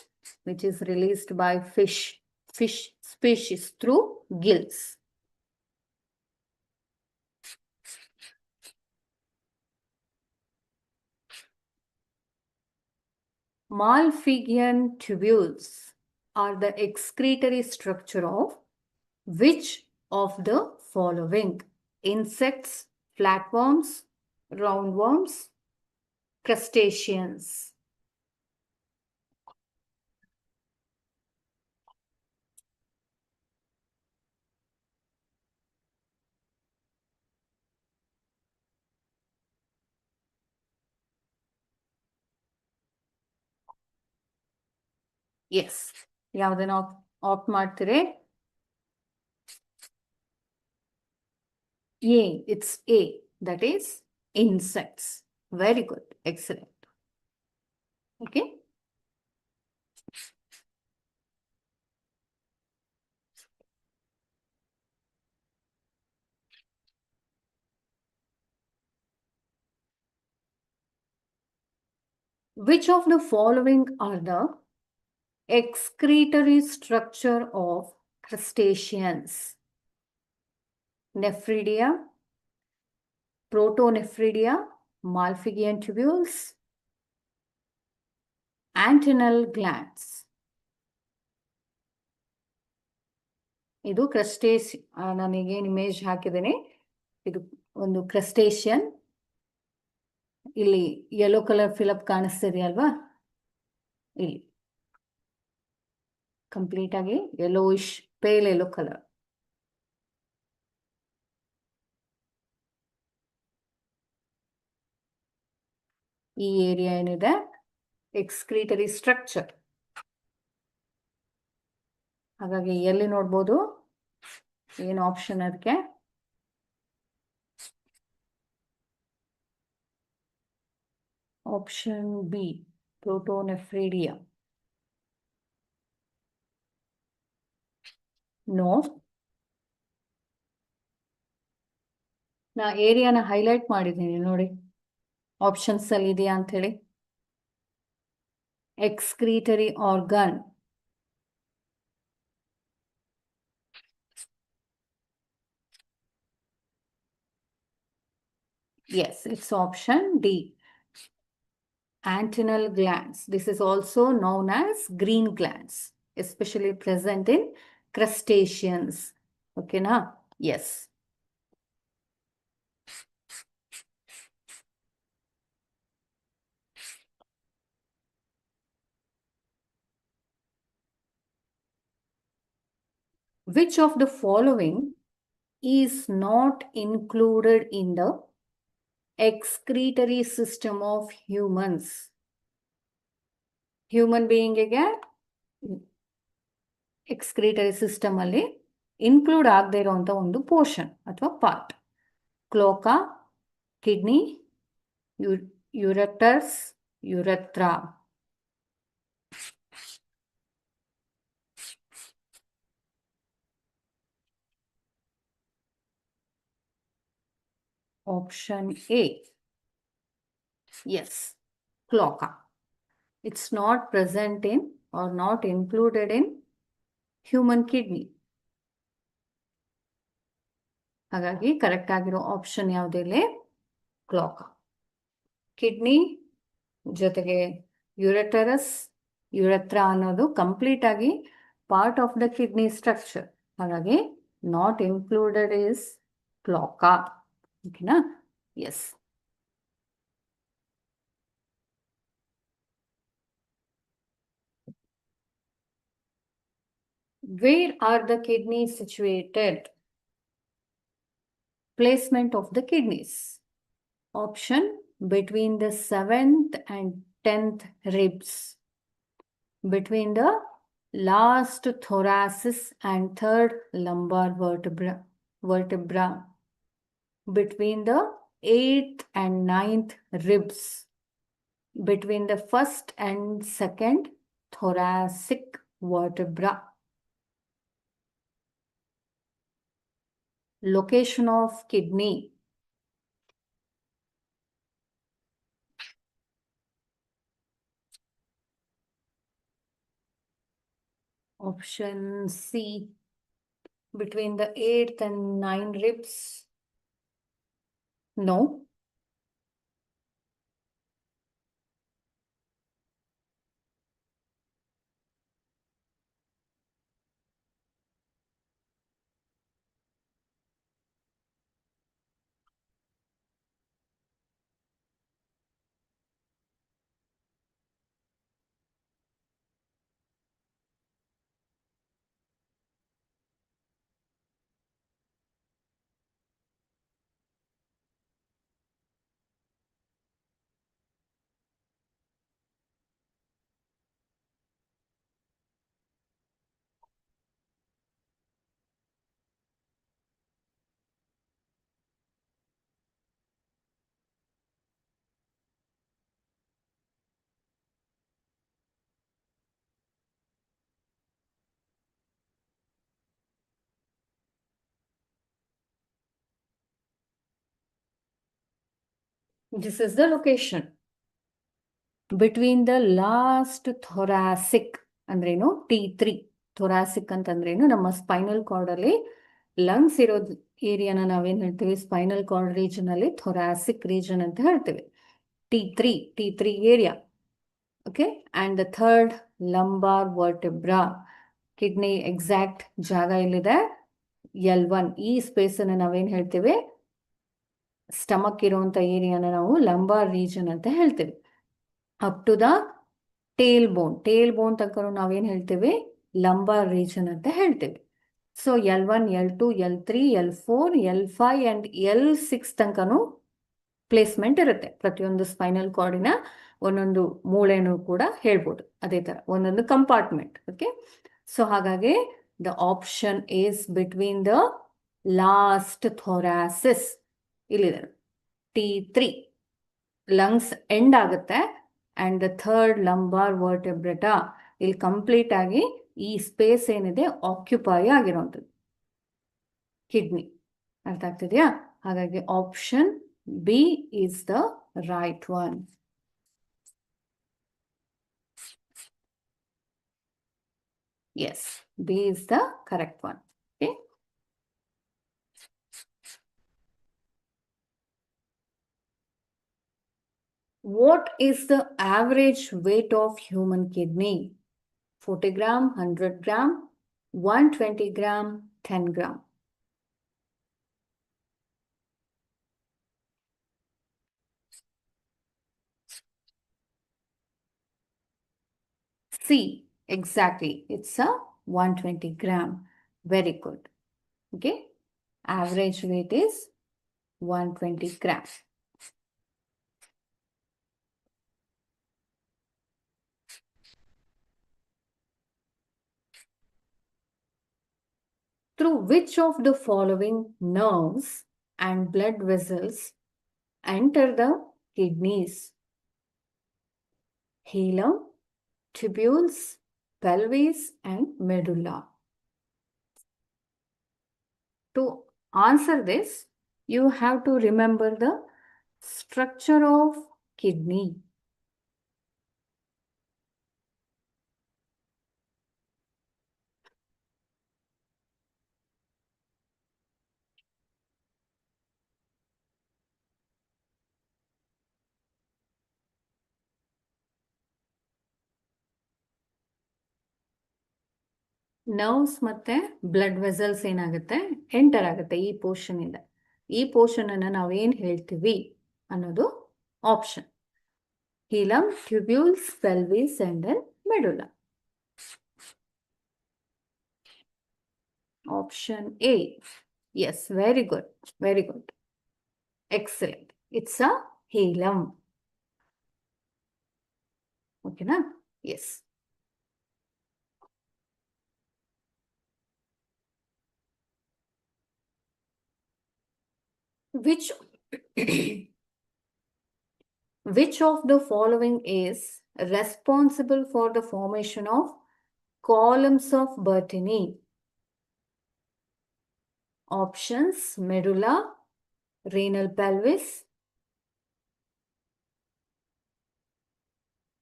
which is released by fish species through gills. Malpighian tubules are the excretory structure of which of the following? Insects, flatworms, roundworms, crustaceans. Yes. ಯಾವುದನ್ನ apt ಮಾಡ್ತೀರಿ? A. It's A. That is insects. Very good. Excellent. Okay. Which of the following are the excretory structure of crustaceans? Nephridia, Protonephridia, Malpighian tubules, antennal glands. ಇದು ನನಗೇನು image ಹಾಕಿದ್ದೇನೆ, ಇದು ಒಂದು ಕ್ರಸ್ಟೇಷಿಯನ್. ಇಲ್ಲಿ yellow colour fill up ಕಾಣಿಸ್ತಿದೆ ಅಲ್ವಾ? ಇಲ್ಲಿ ಕಂಪ್ಲೀಟ್ ಆಗಿ ಯೆಲ್ಲೋಯಿಶ್, ಪೇಲ್ ಯೆಲ್ಲೋ ಕಲರ್. ಈ ಏರಿಯಾ ಏನಿದೆ ಎಕ್ಸ್ಕ್ರೀಟರಿ ಸ್ಟ್ರಕ್ಚರ್. ಹಾಗಾಗಿ ಎಲ್ಲಿ ನೋಡ್ಬೋದು? ಏನು ಆಪ್ಷನ್ ಅದಕ್ಕೆ? Option B, protonephridia. ನೋ. ನಾ ಏರಿಯಾನ ಹೈಲೈಟ್ ಮಾಡಿದ್ದೀನಿ ನೋಡಿ, ಆಪ್ಷನ್ಸ್ ಅಲ್ಲಿ ಇದೆಯಾ ಅಂತ ಹೇಳಿ. Excretory organ. Yes, it's option D. Antennal glands. This is also known as green glands, especially present in crustaceans. Okay, na? Yes. Which of the following is not included in the excretory system of humans? Human being ಗೆ excretory system ಅಲ್ಲಿ include ಆಗದೆ ಇರುವಂಥ ಒಂದು portion ಅಥವಾ part. Cloaca, kidney, ureters, urethra. Option A. Yes, cloaca. It's not present in or not included in human kidney. ಹಾಗಾಗಿ correct ಆಗಿರೋ option ಯಾವುದಿಲ್ಲ, ಕ್ಲೋಕಾ. Kidney ಜೊತೆಗೆ ಯುರೆಟರಸ್, ಯುರೆತ್ರಾ ಅನ್ನೋದು ಕಂಪ್ಲೀಟ್ ಆಗಿ part of the kidney structure. ಹಾಗಾಗಿ ನಾಟ್ ಇನ್ಕ್ಲೂಡೆಡ್ ಇಸ್ ಕ್ಲೋಕಾ. ಓಕೆನಾ? S. Where are the kidneys situated? Placement of the kidneys. Option: between the 7th and 10th ribs, between the last thoracis and third lumbar vertebra, between the 8th and 9th ribs, between the first and second thoracic vertebra. Location of kidney. Option C, between the 8th and 9th ribs. No. This is the location. Between the last thoracic ಅಂದ್ರೇನು, T3. Thoracic ಅಂತಂದ್ರೇನು, ನಮ್ಮ spinal cord ಅಲ್ಲಿ lungs ಇರೋದು ಏರಿಯಾನ ನಾವೇನು ಹೇಳ್ತೀವಿ, spinal cord region ಅಲ್ಲಿ thoracic region ಅಂತ ಹೇಳ್ತೀವಿ. T3 area. Okay. And the third lumbar vertebra, kidney exact ಜಾಗ ಎಲ್ಲಿದೆ, L1. ಈ ಸ್ಪೇಸ್ ಅನ್ನು ನಾವೇನು ಹೇಳ್ತೀವಿ, ಸ್ಟಮಕ್ ಇರುವಂತ ಏರಿಯಾನ ನಾವು ಲಂಬಾರ್ ರೀಜನ್ ಅಂತ ಹೇಳ್ತೀವಿ. ಅಪ್ ಟು ದ ಟೇಲ್ ಬೋನ್ ತನಕ ನಾವೇನು ಹೇಳ್ತೀವಿ, ಲಂಬಾರ್ ರೀಜನ್ ಅಂತ ಹೇಳ್ತೀವಿ. So L1, L2, L3, L4, L5 and L6 ತನಕನೂ ಪ್ಲೇಸ್ಮೆಂಟ್ ಇರುತ್ತೆ. ಪ್ರತಿಯೊಂದು ಸ್ಪೈನಲ್ ಕಾರ್ಡಿನ ಒಂದೊಂದು ಮೂಳೆನೂ ಕೂಡ ಹೇಳ್ಬೋದು. ಅದೇ ತರ ಒಂದೊಂದು ಕಂಪಾರ್ಟ್ಮೆಂಟ್. ಓಕೆ. ಸೊ ಹಾಗಾಗಿ the option is between the last ಥೊರಾಸಿಸ್. ಇಲ್ಲಿದೆ T3 ಲಂಗ್ಸ್ ಎಂಡ್ ಆಗುತ್ತೆ. ಅಂಡ್ ದ ಥರ್ಡ್ ಲಂಬಾರ್ ವರ್ಟೆಬ್ರೆಟಾ, ಇಲ್ಲಿ ಕಂಪ್ಲೀಟ್ ಆಗಿ ಈ ಸ್ಪೇಸ್ ಏನಿದೆ ಆಕ್ಯುಪೈ ಆಗಿರುವಂಥದ್ದು ಕಿಡ್ನಿ. ಅರ್ಥ ಆಗ್ತಿದೆಯಾ? ಹಾಗಾಗಿ option B is the right one. Yes, B is the correct one. Okay. What is the average weight of human kidney? 40 gram, 100 gram, 120 gram, 10 gram. C, exactly. It's a 120 gram. Very good. Okay. Average weight is 120 grams. Through which of the following nerves and blood vessels enter the kidneys? Hilum, tubules, pelvis, and medulla. To answer this, you have to remember the structure of kidney. Nerves ಮತ್ತೆ blood vessels ಏನಾಗುತ್ತೆ enter ಆಗುತ್ತೆ ಈ portion ಇಂದ. ಈ portion ಅನ್ನ ನಾವೇನ್ ಹೇಳ್ತೀವಿ ಅನ್ನೋದು option. hilum, tubules, pelvis and then medulla. Option A. Yes, very good. Very good. Excellent. It's a hilum. Okay, na? Yes. Which which of the following is responsible for the formation of columns of Bertini? Options: medulla, renal pelvis,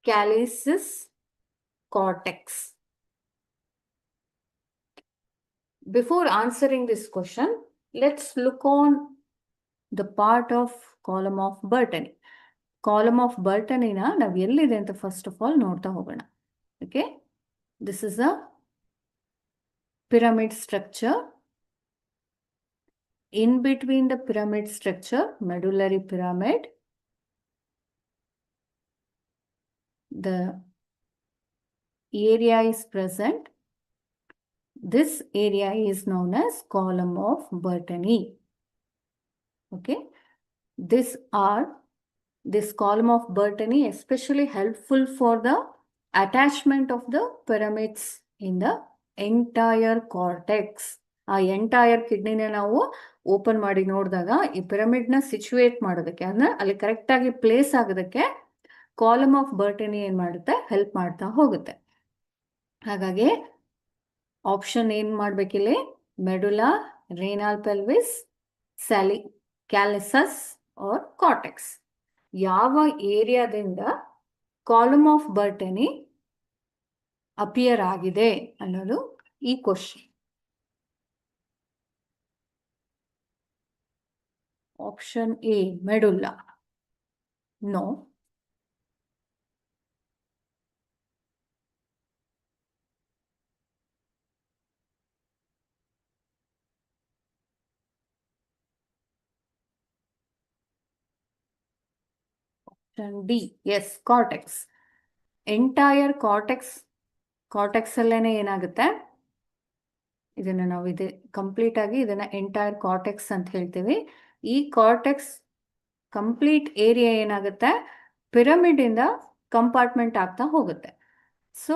calyces, cortex. Before answering this question, let's look on the part of column of Bertini. Column of Bertini na ನಾವು ಎಲ್ಲಿದೆ ಅಂತ first of all ನೋಡ್ತಾ ಹೋಗೋಣ. Okay, this is a pyramid structure. In between the pyramid structure, medullary pyramid, the area is present. This area is known as column of Bertini. Okay, this column of Bertini especially helpful for the attachment of the pyramids in the entire cortex. ಆ entire ಕಿಡ್ನಿನ ನಾವು open ಮಾಡಿ ನೋಡಿದಾಗ ಈ pyramid ನ situate ಮಾಡೋದಕ್ಕೆ ಅಂದ್ರೆ ಅಲ್ಲಿ correct ಆಗಿ ಪ್ಲೇಸ್ ಆಗೋದಕ್ಕೆ ಕಾಲಮ್ ಆಫ್ ಬರ್ಟನಿ ಏನ್ ಮಾಡುತ್ತೆ ಹೆಲ್ಪ್ ಮಾಡ್ತಾ ಹೋಗುತ್ತೆ. ಹಾಗಾಗಿ ಆಪ್ಷನ್ ಏನ್ ಮಾಡ್ಬೇಕಿಲ್ಲಿ ಮೆಡುಲಾ, ರೇನಾಲ್ ಪೆಲ್ವಿಸ್, ಕ್ಯಾಲಿಸಸ್ ಆರ್ ಕಾರ್ಟೆಕ್ಸ್. ಯಾವ ಏರಿಯಾದಿಂದ ಕಾಲಮ್ ಆಫ್ ಬರ್ಟನಿ ಅಪಿಯರ್ ಆಗಿದೆ ಅನ್ನೋದು ಈ question. Option A, medulla. No. Option D, yes, cortex. Entire cortex ಅಲ್ಲೇನೆ ಏನಾಗುತ್ತೆ, ಇದನ್ನ ನಾವು ಇದೆ ಕಂಪ್ಲೀಟ್ ಆಗಿ ಇದನ್ನ ಎಂಟೈರ್ ಕಾರ್ಟೆಕ್ಸ್ ಅಂತ ಹೇಳ್ತೀವಿ. ಈ ಕಾರ್ಟೆಕ್ಸ್ ಕಂಪ್ಲೀಟ್ ಏರಿಯಾ ಏನಾಗುತ್ತೆ ಪಿರಮಿಡ್ ಇಂದ ಕಂಪಾರ್ಟ್ಮೆಂಟ್ ಆಗ್ತಾ ಹೋಗುತ್ತೆ. ಸೊ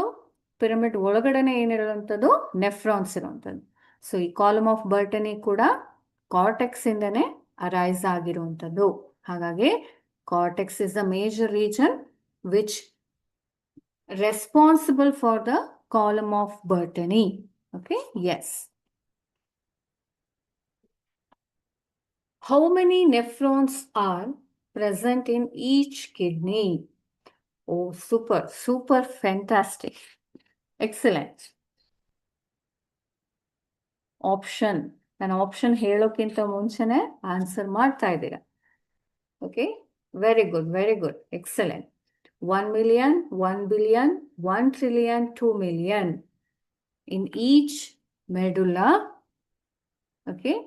ಪಿರಮಿಡ್ ಒಳಗಡೆನೆ ಏನಿರುವಂಥದ್ದು ನೆಫ್ರಾನ್ಸ್ ಇರುವಂಥದ್ದು. ಸೊ ಈ ಕಾಲಮ್ ಆಫ್ ಬರ್ಟನಿ ಕೂಡ ಕಾರ್ಟೆಕ್ಸ್ ಇಂದನೇ ಅರೈಸ್ ಆಗಿರುವಂಥದ್ದು. ಹಾಗಾಗಿ cortex is the major region which responsible for the column of Bertani. Okay, yes. How many nephrons are present in each kidney? Oh, super fantastic. Excellent. Option. An option ಹೇಳೋಕ್ಕಿಂತ ಮುಂಚೆನೆ answer ಮಾಡ್ತಾ ಇದ್ದೀರಾ. Okay, very good, excellent. 1 million, 1 billion, 1 trillion, 2 million in each medulla. Okay,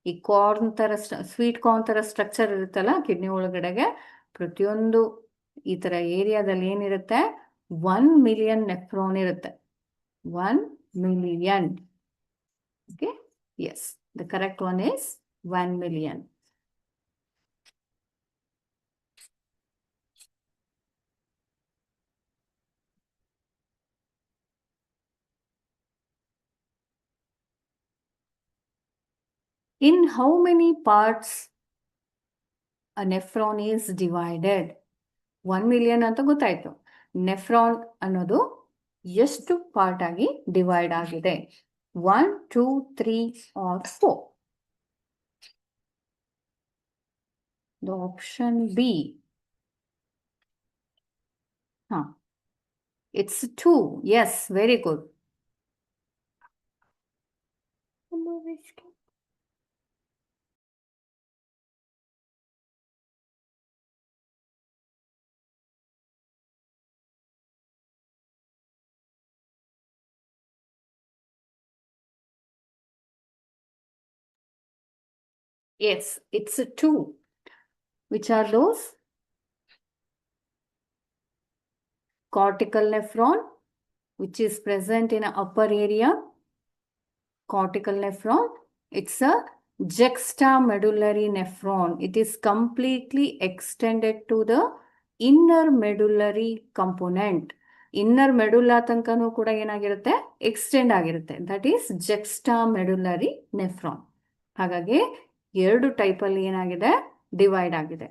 ಈ corn ತರ sweet corn ತರ structure ಇರುತ್ತಲ್ಲ kidney ಒಳಗಡೆಗೆ, ಪ್ರತಿಯೊಂದು ಈ ತರ ಏರಿಯಾದಲ್ಲಿ ಏನಿರುತ್ತೆ 1 million ನೆಫ್ರಾನ್ ಇರುತ್ತೆ. 1 million. Okay, yes, the correct one is 1 million. In how many parts a nephron is divided? 1 million ಅಂತ ಗೊತ್ತಾಯ್ತು. ನೆಫ್ರಾನ್ ಅನ್ನೋದು ಎಷ್ಟು ಪಾರ್ಟ್ ಆಗಿ ಡಿವೈಡ್ ಆಗಿದೆ? 1, 2, 3 or 4? The option B. It's 2. Yes, very good. Yes, it's 2. Which are those? Cortical nephron, which is present in upper area. Cortical nephron. It's a juxtamedullary nephron. It is completely extended to the inner medullary component. Inner medulla ತನಕನೂ ಕೂಡ ಏನಾಗಿರುತ್ತೆ? Extend ಆಗಿರುತ್ತೆ. That is juxtamedullary nephron. ಹಾಗಾಗಿ 2 ಟೈಪಲ್ಲಿ ಏನಾಗಿದೆ? Divide ಆಗಿದೆ.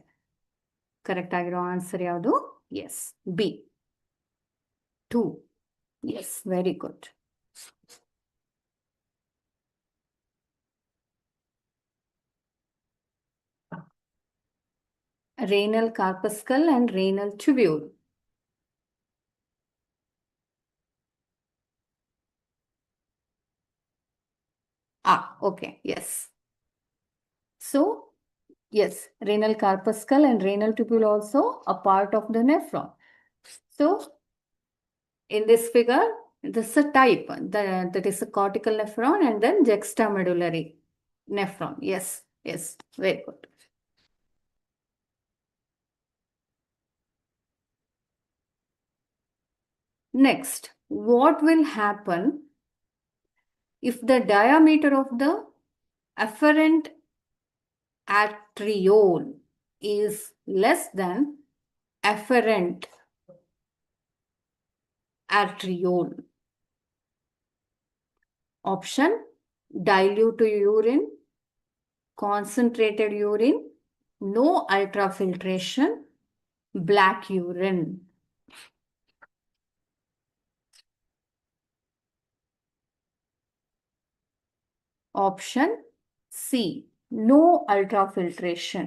Correct ಆಗಿರೋ answer ಯಾವುದು? Yes, B, 2. Yes, very good. Renal corpuscle and renal tubule. Okay, yes. So, yes, renal corpuscle and renal tubule also a part of the nephron. So, in this figure, this is a type that is a cortical nephron and then juxtamedullary nephron. Yes, yes, very good. Next, what will happen if the diameter of the afferent arteriole is less than afferent arteriole? Option: dilute urine, concentrated urine, no ultrafiltration, black urine. Option C, no ultrafiltration.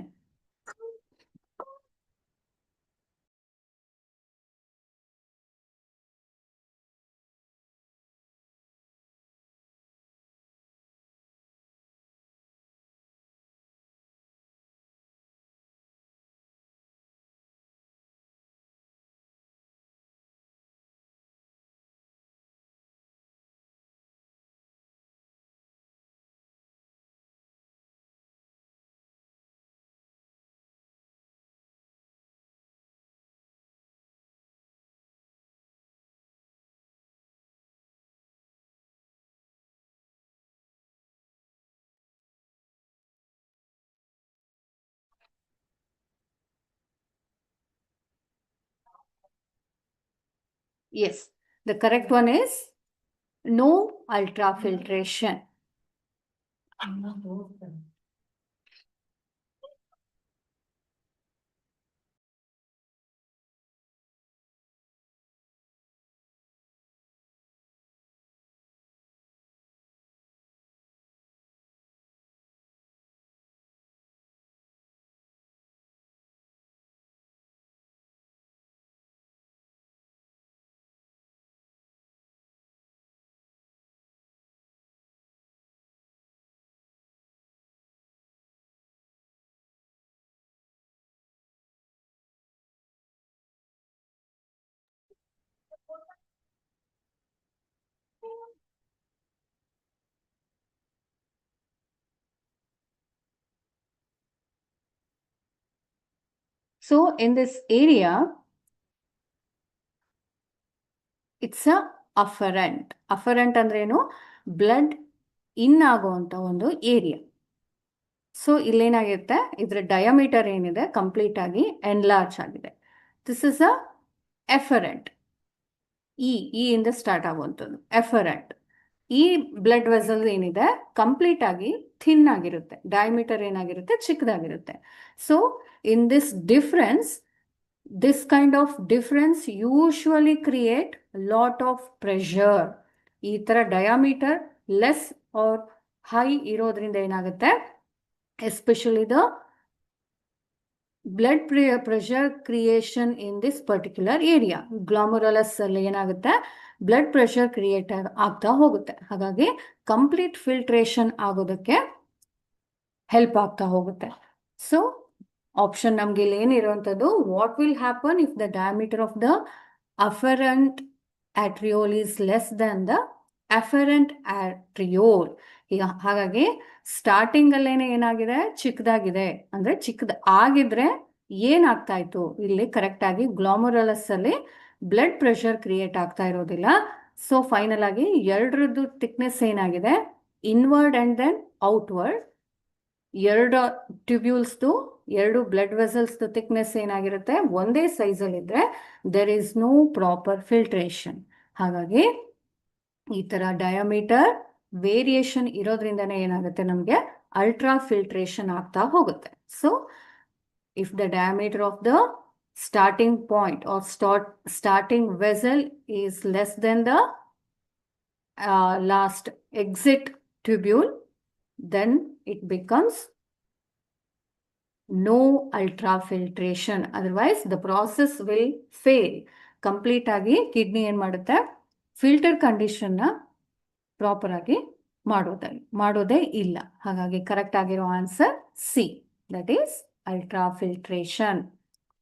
Yes, the correct one is no ultrafiltration. So in this area, it's a afferent. Afferent ಅಂದ್ರೇನು? Blood in ಆಗುವಂತ ಒಂದು area. So ಇಲ್ಲೇನಾಗಿರುತ್ತೆ, ಇದರ diameter ಏನಿದೆ complete ಆಗಿ enlarge ಆಗಿದೆ. This is a afferent. ಇ ಇಂದ start ಆಗುವಂಥದ್ದು ಎಫರೆಂಟ್. ಈ ಬ್ಲಡ್ ವೆಸಲ್ ಏನಿದೆ ಕಂಪ್ಲೀಟ್ ಆಗಿ ಥಿನ್ ಆಗಿರುತ್ತೆ, ಡಯಾಮೀಟರ್ ಏನಾಗಿರುತ್ತೆ ಚಿಕ್ಕದಾಗಿರುತ್ತೆ. So in this kind of difference usually create lot of pressure. ಈ ತರ ಡಯಾಮೀಟರ್ ಲೆಸ್ ಆರ್ ಹೈ ಇರೋದ್ರಿಂದ ಏನಾಗುತ್ತೆ, especially the blood pressure creation in this particular area, glomerulus ಅಲ್ಲಿ ಏನಾಗುತ್ತೆ ಬ್ಲಡ್ ಪ್ರೆಷರ್ ಕ್ರಿಯೇಟ್ ಆಗ್ತಾ ಹೋಗುತ್ತೆ. ಹಾಗಾಗಿ ಕಂಪ್ಲೀಟ್ ಫಿಲ್ಟ್ರೇಷನ್ ಆಗೋದಕ್ಕೆ ಹೆಲ್ಪ್ ಆಗ್ತಾ ಹೋಗುತ್ತೆ. ಸೊ ಆಪ್ಷನ್ ನಮ್ಗೆ ಇಲ್ಲಿ ಏನಿರುವಂಥದ್ದು, what will happen if the diameter of the afferent arteriole is less than the afferent arteriole. ಈಗ ಹಾಗಾಗಿ ಸ್ಟಾರ್ಟಿಂಗ್ ಅಲ್ಲೇನೆ ಏನಾಗಿದೆ, ಚಿಕ್ಕದಾಗಿದೆ ಅಂದ್ರೆ ಚಿಕ್ಕದ ಆಗಿದ್ರೆ ಏನಾಗ್ತಾ ಇತ್ತು, ಇಲ್ಲಿ ಕರೆಕ್ಟ್ ಆಗಿ ಗ್ಲಾಮರುಲಸ್ ಅಲ್ಲಿ ಬ್ಲಡ್ ಪ್ರೆಷರ್ ಕ್ರಿಯೇಟ್ ಆಗ್ತಾ ಇರೋದಿಲ್ಲ. ಸೊ ಫೈನಲ್ ಆಗಿ ಎರಡರದ್ದು ಥಿಕ್ನೆಸ್ ಏನಾಗಿದೆ, ಇನ್ವರ್ಡ್ ಅಂಡ್ ದೆನ್ ಔಟ್ವರ್ಡ್, ಎರಡು ಟ್ಯೂಬ್ಯೂಲ್ಸ್ದು ಎರಡು ಬ್ಲಡ್ ವೆಸಲ್ಸ್ದು ಥಿಕ್ನೆಸ್ ಏನಾಗಿರುತ್ತೆ ಒಂದೇ ಸೈಜಲ್ಲಿ ಇದ್ರೆ there is no proper filtration. ಹಾಗಾಗಿ ಈ ತರ ಡಯಾಮೀಟರ್ ವೇರಿಯೇಷನ್ ಇರೋದ್ರಿಂದನೇ ಏನಾಗುತ್ತೆ, ನಮಗೆ ಅಲ್ಟ್ರಾ ಫಿಲ್ಟ್ರೇಷನ್ ಆಗ್ತಾ ಹೋಗುತ್ತೆ. So if the diameter of the starting point or starting vessel is less than the last exit tubule, then it becomes no ultrafiltration. Otherwise the process will fail. Complete ಆಗಿ kidney ಏನ್ ಮಾಡುತ್ತೆ, filter condition ನ proper ಆಗಿ ಮಾಡೋದೇ ಇಲ್ಲ. ಹಾಗಾಗಿ correct ಆಗಿರೋ answer C, that is ultrafiltration.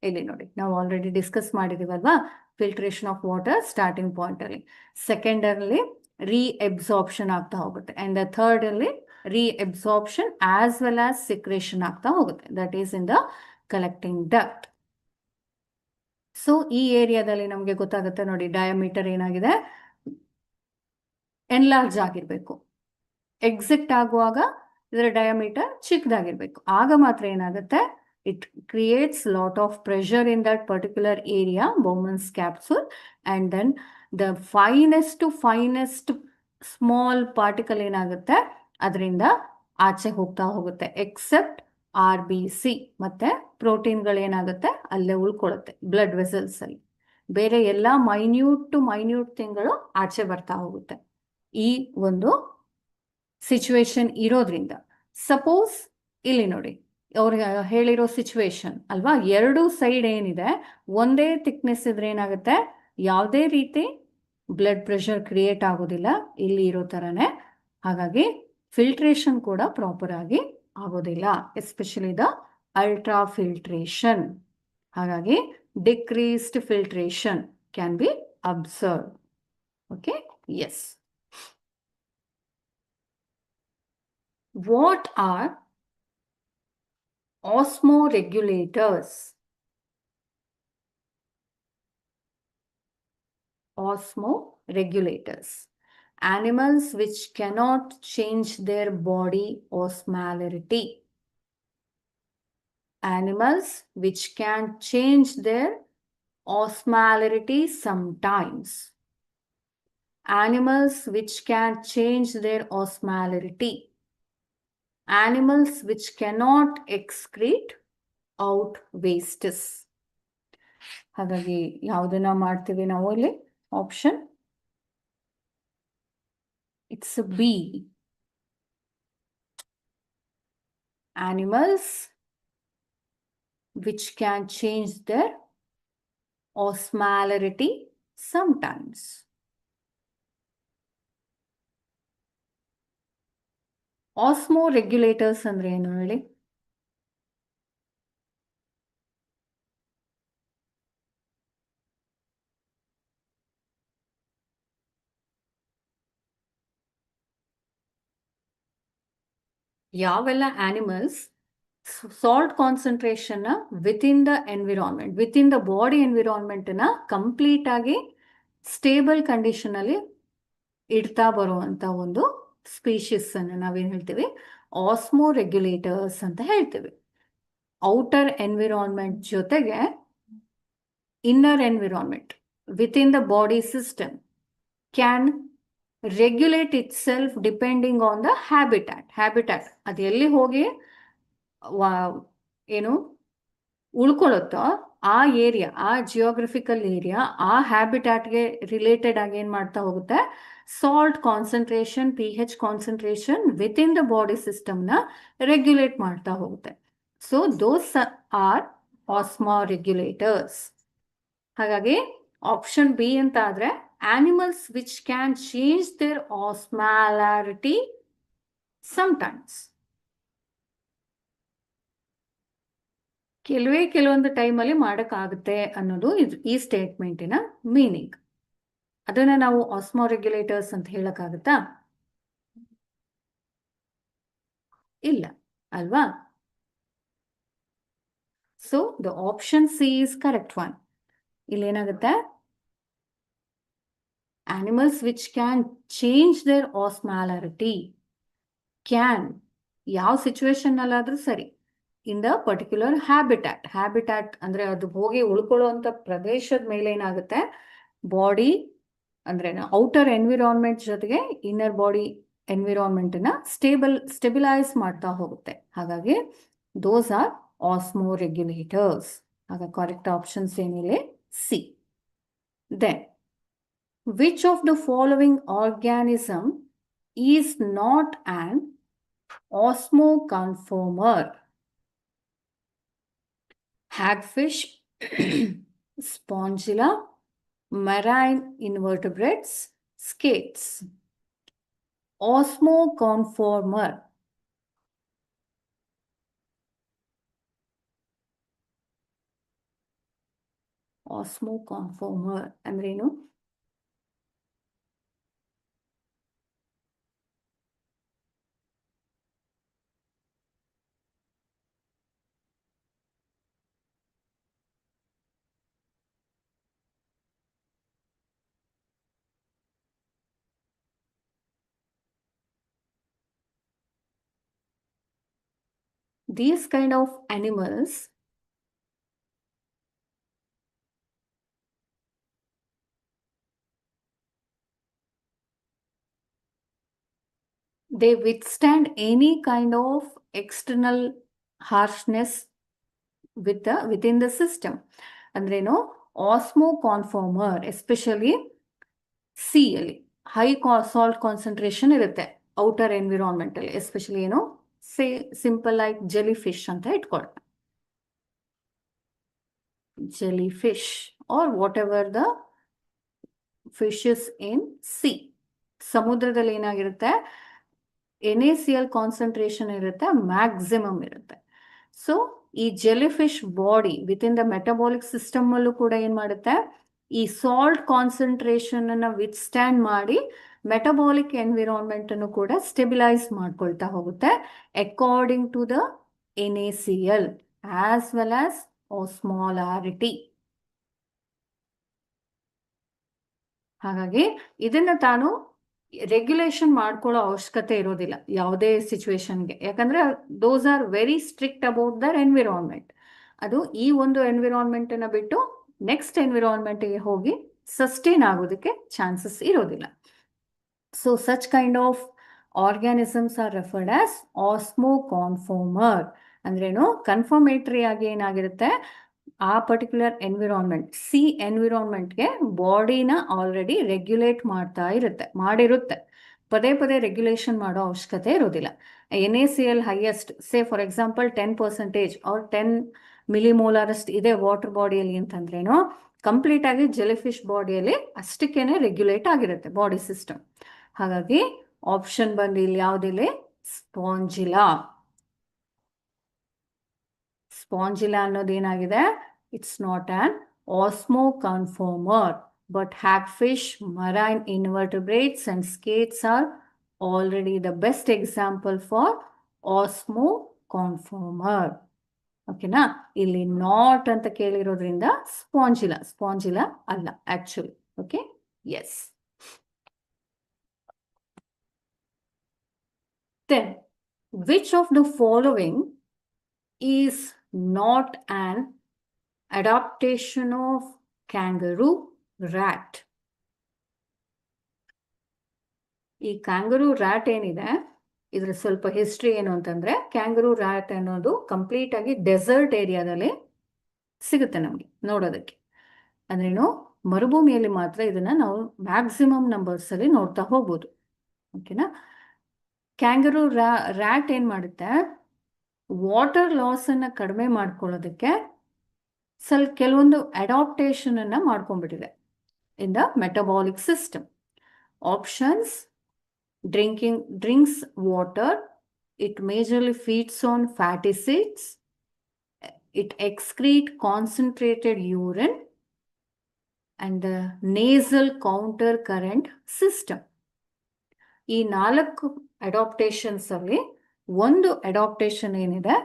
ಇಲ್ಲಿ ನೋಡಿ, ನಾವು ಆಲ್ರೆಡಿ ಡಿಸ್ಕಸ್ ಮಾಡಿದೀವಲ್ವಾ, filtration of water starting point ಅಲ್ಲಿ, ಸೆಕೆಂಡ್ ಅಲ್ಲಿ ರೀಅಬ್ಸಾರ್ಪ್ಷನ್ ಆಗ್ತಾ ಹೋಗುತ್ತೆ, ಅಂಡ್ ದ ಥರ್ಡ್ ಅಲ್ಲಿ reabsorption as well as secretion ಆಗ್ತಾ ಹೋಗುತ್ತೆ, that is in the collecting duct. So ಈ ಏರಿಯಾದಲ್ಲಿ ನಮಗೆ ಗೊತ್ತಾಗುತ್ತೆ ನೋಡಿ, ಡಯಾಮೀಟರ್ ಏನಾಗಿದೆ ಎನ್ಲಾರ್ಜ್ ಆಗಿರ್ಬೇಕು, ಎಕ್ಸಿಟ್ ಆಗುವಾಗ ಇದರ ಡಯಾಮೀಟರ್ ಚಿಕ್ಕದಾಗಿರ್ಬೇಕು, ಆಗ ಮಾತ್ರ ಏನಾಗುತ್ತೆ, it creates lot of pressure in that particular area, Bowman's capsule, and then the finest to finest small particle ಏನಾಗುತ್ತೆ ಅದರಿಂದ ಆಚೆ ಹೋಗ್ತಾ ಹೋಗುತ್ತೆ, ಎಕ್ಸೆಪ್ಟ್ RBC ಮತ್ತೆ ಪ್ರೋಟೀನ್ಗಳು ಏನಾಗುತ್ತೆ ಅಲ್ಲೇ ಉಳ್ಕೊಳ್ಳುತ್ತೆ ಬ್ಲಡ್ ವೆಸಲ್ಸ್ ಅಲ್ಲಿ, ಬೇರೆ ಎಲ್ಲ ಮೈನ್ಯೂಟ್ ಟು ಮೈನ್ಯೂಟ್ ಥಿಂಗ್ಗಳು ಆಚೆ ಬರ್ತಾ ಹೋಗುತ್ತೆ. ಈ ಒಂದು ಸಿಚುವೇಶನ್ ಇರೋದ್ರಿಂದ, ಸಪೋಸ್ ಇಲ್ಲಿ ನೋಡಿ ಅವ್ರು ಹೇಳಿರೋ ಸಿಚುವೇಶನ್ ಅಲ್ವಾ, ಎರಡು ಸೈಡ್ ಏನಿದೆ ಒಂದೇ ಥಿಕ್ನೆಸ್ ಇದ್ರೆ ಏನಾಗುತ್ತೆ, ಯಾವುದೇ ರೀತಿ ಬ್ಲಡ್ ಪ್ರೆಷರ್ ಕ್ರಿಯೇಟ್ ಆಗೋದಿಲ್ಲ ಇಲ್ಲಿ ಇರೋ ಥರನೇ. ಹಾಗಾಗಿ ಫಿಲ್ಟ್ರೇಷನ್ ಕೂಡ ಪ್ರಾಪರ್ ಆಗಿ ಆಗೋದಿಲ್ಲ, ಎಸ್ಪೆಷಲಿ ದ ಅಲ್ಟ್ರಾ ಫಿಲ್ಟ್ರೇಷನ್. ಹಾಗಾಗಿ decreased filtration can be observe. Okay, yes. What are osmoregulators? Osmoregulators, animals which cannot change their body osmolarity. Animals which can change their osmolarity sometimes. Animals which can change their osmolarity. Animals which cannot excrete out wastes. ಹಾಗಾಗಿ ಯಾವುದನ್ನ ಮಾಡ್ತೀವಿ ನಾವು ಇಲ್ಲಿ, option it's B, animals which can change their osmolarity sometimes. ಆಸ್ಮೋರೆಗ್ಯುಲೇಟರ್ಸ್ ಅಂದ್ರೆ ಏನು ಹೇಳಿ? ಯಾವೆಲ್ಲ animals salt concentration within the environment, within the body environment ನ ಕಂಪ್ಲೀಟ್ ಆಗಿ ಸ್ಟೇಬಲ್ ಕಂಡೀಷನ್ ಅಲ್ಲಿ ಇಡ್ತಾ ಬರುವಂತ ಒಂದು ಸ್ಪೀಶೀಸ್ ಅನ್ನು ನಾವೇನ್ ಹೇಳ್ತೀವಿ, ಆಸ್ಮೋರೆಗ್ಯುಲೇಟರ್ಸ್ ಅಂತ ಹೇಳ್ತೀವಿ. ಔಟರ್ ಎನ್ವಿರಾನ್ಮೆಂಟ್ ಜೊತೆಗೆ inner environment with in the body system can regulate it self depending on the habitat ಅದು ಎಲ್ಲಿ ಹೋಗಿ ಏನು ಉಳ್ಕೊಳ್ಳುತ್ತೋ ಆ ಏರಿಯಾ, ಆ ಜಿಯೋಗ್ರಫಿಕಲ್ ಏರಿಯಾ, ಆ ಹ್ಯಾಬಿಟ್ಯಾಟ್ಗೆ ರಿಲೇಟೆಡ್ ಆಗಿ ಏನು ಮಾಡ್ತಾ ಹೋಗುತ್ತೆ, salt concentration, pH concentration within the body ಸಿಸ್ಟಮ್ನ ರೆಗ್ಯುಲೇಟ್ ಮಾಡ್ತಾ ಹೋಗುತ್ತೆ. So those are osmoregulators. ಹಾಗಾಗಿ ಆಪ್ಷನ್ ಬಿ ಅಂತ ಆದ್ರೆ animals which can change their osmolarity sometimes. ಕೆಲವೊಂದು ಟೈಮಲ್ಲಿ ಮಾಡೋಕ್ಕಾಗುತ್ತೆ ಅನ್ನೋದು ಈ ಸ್ಟೇಟ್ಮೆಂಟಿನ ಮೀನಿಂಗ್. ಅದನ್ನ ನಾವು ಆಸ್ಮೋ ರೆಗ್ಯುಲೇಟರ್ಸ್ ಅಂತ ಹೇಳಕ್ಕಾಗತ್ತಾ? ಇಲ್ಲ ಅಲ್ವಾ? So the option C is correct one. ಇಲ್ಲೇನಾಗುತ್ತೆ, animals which can change their osmolarity can, ಯಾವ ಸಿಚುವೇಶನ್ ಅಲ್ಲಾದ್ರೂ ಸರಿ, ಇನ್ ದ ಪರ್ಟಿಕ್ಯುಲರ್ ಹ್ಯಾಬಿಟ್ಯಾಟ್ ಅಂದ್ರೆ ಅದು ಹೋಗಿ ಉಳ್ಕೊಳ್ಳುವಂತ ಪ್ರದೇಶದ ಮೇಲೆ ಏನಾಗುತ್ತೆ, ಬಾಡಿ ಅಂದ್ರೆ ಔಟರ್ ಎನ್ವಿರಾನ್ಮೆಂಟ್ ಜೊತೆಗೆ ಇನ್ನರ್ ಬಾಡಿ ಎನ್ವಿರಾನ್ಮೆಂಟ್ನ ಸ್ಟೆಬಿಲೈಸ್ ಮಾಡ್ತಾ ಹೋಗುತ್ತೆ. ಹಾಗಾಗಿ ದೋಸ್ ಆರ್ ಆಸ್ಮೋ ರೆಗ್ಯುಲೇಟರ್ಸ್. ಆಗ ಕರೆಕ್ಟ್ ಆಪ್ಷನ್ಸ್ ಏನಿಲ್ಲ, C. Then which of the following organism is not an osmoconformer? Hagfish, Spongilla, marine invertebrates, skates. Osmoconformer. Osmoconformer ಅಂದ್ರೇನು? These kind of animals they withstand any kind of external harshness within the system. ಅಂದ್ರೇನು, osmoconformer especially sea ಅಲ್ಲಿ high salt concentration ಇರುತ್ತೆ outer environment ಅಲ್ಲಿ, especially ಏನು simple like jellyfish ಅಂತ ಇಟ್ಕೊಳ್ಳಿ, jellyfish or whatever the fishes in sea. ಸಮುದ್ರದಲ್ಲಿ ಏನಾಗಿರುತ್ತೆ, NaCl concentration ಇರುತ್ತೆ, ಮ್ಯಾಕ್ಸಿಮಮ್ ಇರುತ್ತೆ. ಸೊ ಈ jellyfish body within the metabolic system ಅಲ್ಲೂ ಕೂಡ ಏನ್ ಮಾಡುತ್ತೆ, ಈ ಸಾಲ್ಟ್ ಕಾನ್ಸಂಟ್ರೇಷನ್ ಅನ್ನ ವಿತ್ಸ್ಟ್ಯಾಂಡ್ ಮಾಡಿ ಮೆಟಬಾಲಿಕ್ ಎನ್ವಿರಾನ್ಮೆಂಟ್ ಅನ್ನು ಕೂಡ ಸ್ಟೆಬಿಲೈಸ್ ಮಾಡ್ಕೊಳ್ತಾ ಹೋಗುತ್ತೆ according to the NaCl as well as osmolarity. ಹಾಗಾಗಿ ಇದನ್ನ ತಾನು ರೆಗ್ಯುಲೇಷನ್ ಮಾಡ್ಕೊಳ್ಳೋ ಅವಶ್ಯಕತೆ ಇರೋದಿಲ್ಲ ಯಾವುದೇ ಸಿಚುವೇಶನ್ಗೆ, ಯಾಕಂದ್ರೆ those are very strict about their environment. ಅದು ಈ ಒಂದು ಎನ್ವಿರಾನ್ಮೆಂಟ್ ಅನ್ನ ಬಿಟ್ಟು ನೆಕ್ಸ್ಟ್ ಎನ್ವಿರಾನ್ಮೆಂಟ್ಗೆ ಹೋಗಿ ಸಸ್ಟೈನ್ ಆಗೋದಕ್ಕೆ ಚಾನ್ಸಸ್ ಇರೋದಿಲ್ಲ. So such kind of organisms are referred as osmoconformer. ಅಂದ್ರೇನು, ಕನ್ಫರ್ಮೇಟರಿ ಆಗಿ ಏನಾಗಿರುತ್ತೆ, ಆ ಪರ್ಟಿಕ್ಯುಲರ್ ಎನ್ವಿರಾನ್ಮೆಂಟ್ ಸಿ ಎನ್ವಿರಾನ್ಮೆಂಟ್ಗೆ ಬಾಡಿನ ಆಲ್ರೆಡಿ ರೆಗ್ಯುಲೇಟ್ ಮಾಡಿರುತ್ತೆ. ಪದೇ ರೆಗ್ಯುಲೇಷನ್ ಮಾಡೋ ಅವಶ್ಯಕತೆ ಇರೋದಿಲ್ಲ. NaCl highest say for example 10% or 10 millimolar ಅಷ್ಟು ಇದೆ ವಾಟರ್ ಬಾಡಿಯಲ್ಲಿ ಅಂತಂದ್ರೇನು, ಕಂಪ್ಲೀಟ್ ಆಗಿ ಜೆಲಿಫಿಶ್ ಬಾಡಿಯಲ್ಲಿ ಅಷ್ಟಕ್ಕೇನೆ ರೆಗ್ಯುಲೇಟ್ ಆಗಿರುತ್ತೆ ಬಾಡಿ ಸಿಸ್ಟಮ್. ಹಾಗಾಗಿ ಆಪ್ಷನ್ ಬಂದು ಇಲ್ಲಿ ಯಾವುದಿಲ್ಲ, ಸ್ಪಾಂಜಿಲಾ. ಸ್ಪಾಂಜಿಲಾ ಅನ್ನೋದೇನಾಗಿದೆ, it's not an osmoconformer, but hagfish, marine invertebrates and skates are already the best example for osmoconformer. ಓಕೆನಾ? ಇಲ್ಲಿ ನಾಟ್ ಅಂತ ಕೇಳಿರೋದ್ರಿಂದ ಸ್ಪಾಂಜಿಲಾ ಅಲ್ಲ actually. Okay, yes. Then which of the following is not an adaptation of kangaroo rat? ಈ ಕ್ಯಾಂಗರೂ rat ಏನಿದೆ, ಇದ್ರ ಸ್ವಲ್ಪ history ಏನು ಅಂತಂದ್ರೆ, ಕ್ಯಾಂಗರೂ ರ್ಯಾಟ್ ಅನ್ನೋದು ಕಂಪ್ಲೀಟ್ ಆಗಿ ಡೆಸರ್ಟ್ ಏರಿಯಾದಲ್ಲಿ ಸಿಗುತ್ತೆ ನಮಗೆ ನೋಡೋದಕ್ಕೆ. ಅಂದ್ರೇನು, ಮರುಭೂಮಿಯಲ್ಲಿ ಮಾತ್ರ ಇದನ್ನ ನಾವು ಮ್ಯಾಕ್ಸಿಮಮ್ ನಂಬರ್ಸ್ ಅಲ್ಲಿ ನೋಡ್ತಾ ಹೋಗ್ಬೋದು. ಓಕೆನಾ. ಕ್ಯಾಂಗರೂ ರ್ಯಾಟ್ ಏನ್ ಮಾಡುತ್ತೆ, ವಾಟರ್ ಲಾಸ್ ಅನ್ನ ಕಡಿಮೆ ಮಾಡ್ಕೊಳ್ಳೋದಕ್ಕೆ ಕೆಲವೊಂದು ಅಡಾಪ್ಟೇಷನ್ ಅನ್ನ ಮಾಡ್ಕೊಂಡ್ಬಿಟ್ಟಿದೆ in the metabolic system. Options: drinks water, it majorly feeds on fatty acids, it excretes concentrated urine, and the nasal counter current system. ಈ 4 ಅಡಾಪ್ಟೇಷನ್ಸ್ ಅಲ್ಲಿ ಒಂದು ಅಡಾಪ್ಟೇಷನ್ ಏನಿದೆ,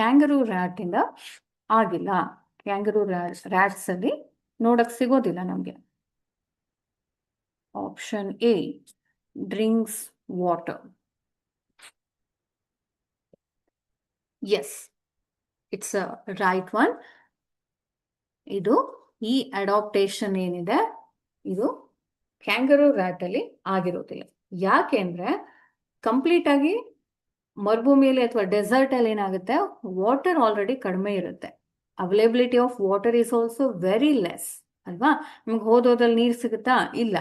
ಕ್ಯಾಂಗರೂ ರ್ಯಾಟ್ ಇಂದ ಆಗಿಲ್ಲ. ಕ್ಯಾಂಗರೂ ರ್ಯಾಟ್ಸ್ ಅಲ್ಲಿ ನೋಡಕ್ ಸಿಗೋದಿಲ್ಲ ನಮ್ಗೆ. Option A, drinks water. Yes, it's a right one. ಇದು ಈ ಅಡಾಪ್ಟೇಷನ್ ಏನಿದೆ, ಇದು ಕ್ಯಾಂಗರೂ ರ್ಯಾಟ್ ಅಲ್ಲಿ ಆಗಿರೋದಿಲ್ಲ. ಯಾಕೆಂದ್ರೆ ಕಂಪ್ಲೀಟ್ ಆಗಿ ಮರುಭೂಮಿಯಲ್ಲಿ ಅಥವಾ ಡೆಸರ್ಟ್ ಅಲ್ಲಿ ಏನಾಗುತ್ತೆ, ವಾಟರ್ ಆಲ್ರೆಡಿ ಕಡಿಮೆ ಇರುತ್ತೆ. Availability of water is also very less ಅಲ್ವಾ. ನಮ್ಗೆ ಹೋದಲ್ಲಿ ನೀರು ಸಿಗುತ್ತಾ? ಇಲ್ಲ.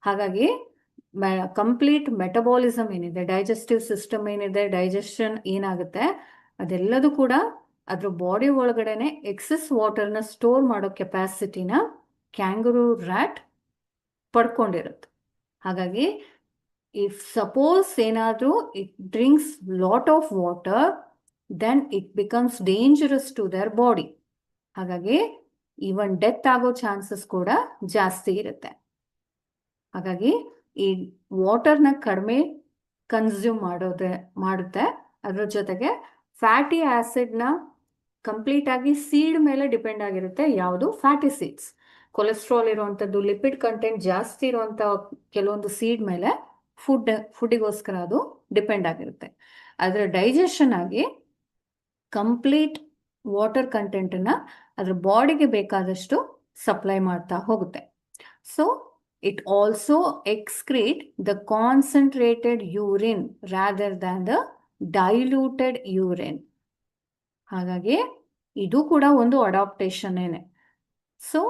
ಹಾಗಾಗಿ ಕಂಪ್ಲೀಟ್ ಮೆಟಬಾಲಿಸಮ್ ಏನಿದೆ, ಡೈಜೆಸ್ಟಿವ್ ಸಿಸ್ಟಮ್ ಏನಿದೆ, ಡೈಜೆಷನ್ ಏನಾಗುತ್ತೆ, ಅದೆಲ್ಲದೂ ಕೂಡ ಅದ್ರ ಬಾಡಿ ಒಳಗಡೆನೆ ಎಕ್ಸೆಸ್ ವಾಟರ್ನ ಸ್ಟೋರ್ ಮಾಡೋ ಕೆಪಾಸಿಟಿನ ಕ್ಯಾಂಗರೂ ರ್ಯಾಟ್ ಪಡ್ಕೊಂಡಿರುತ್ತೆ. ಹಾಗಾಗಿ ಇಫ್ ಸಪೋಸ್ ಏನಾದರೂ it drinks lot of water, then it becomes dangerous to their body. ಹಾಗಾಗಿ ಈವನ್ ಡೆತ್ ಆಗೋ ಚಾನ್ಸಸ್ ಕೂಡ ಜಾಸ್ತಿ ಇರುತ್ತೆ. ಹಾಗಾಗಿ ಈ ವಾಟರ್ನ ಕಡಿಮೆ ಕನ್ಸ್ಯೂಮ್ ಮಾಡುತ್ತೆ. ಅದ್ರ ಜೊತೆಗೆ ಫ್ಯಾಟಿ ಆಸಿಡ್ನ ಕಂಪ್ಲೀಟ್ ಆಗಿ ಸೀಡ್ ಮೇಲೆ ಡಿಪೆಂಡ್ ಆಗಿರುತ್ತೆ. ಯಾವುದು? Fatty seeds. ಕೊಲೆಸ್ಟ್ರಾಲ್ ಇರುವಂಥದ್ದು, ಲಿಪಿಡ್ ಕಂಟೆಂಟ್ ಜಾಸ್ತಿ ಇರುವಂಥ ಕೆಲವೊಂದು ಸೀಡ್ ಮೇಲೆ ಫುಡ್ಡಿಗೋಸ್ಕರ ಅದು ಡಿಪೆಂಡ್ ಆಗಿರುತ್ತೆ. ಅದರ ಡೈಜೆಷನ್ ಆಗಿ ಕಂಪ್ಲೀಟ್ ವಾಟರ್ ಕಂಟೆಂಟನ್ನ ಅದ್ರ ಬಾಡಿಗೆ ಬೇಕಾದಷ್ಟು ಸಪ್ಲೈ ಮಾಡ್ತಾ ಹೋಗುತ್ತೆ. So it also excrete the concentrated urine rather than the diluted urine. ಹಾಗಾಗಿ ಇದು ಕೂಡ ಒಂದು ಅಡಾಪ್ಟೇಷನ್ ಏನೆ. ಸೊ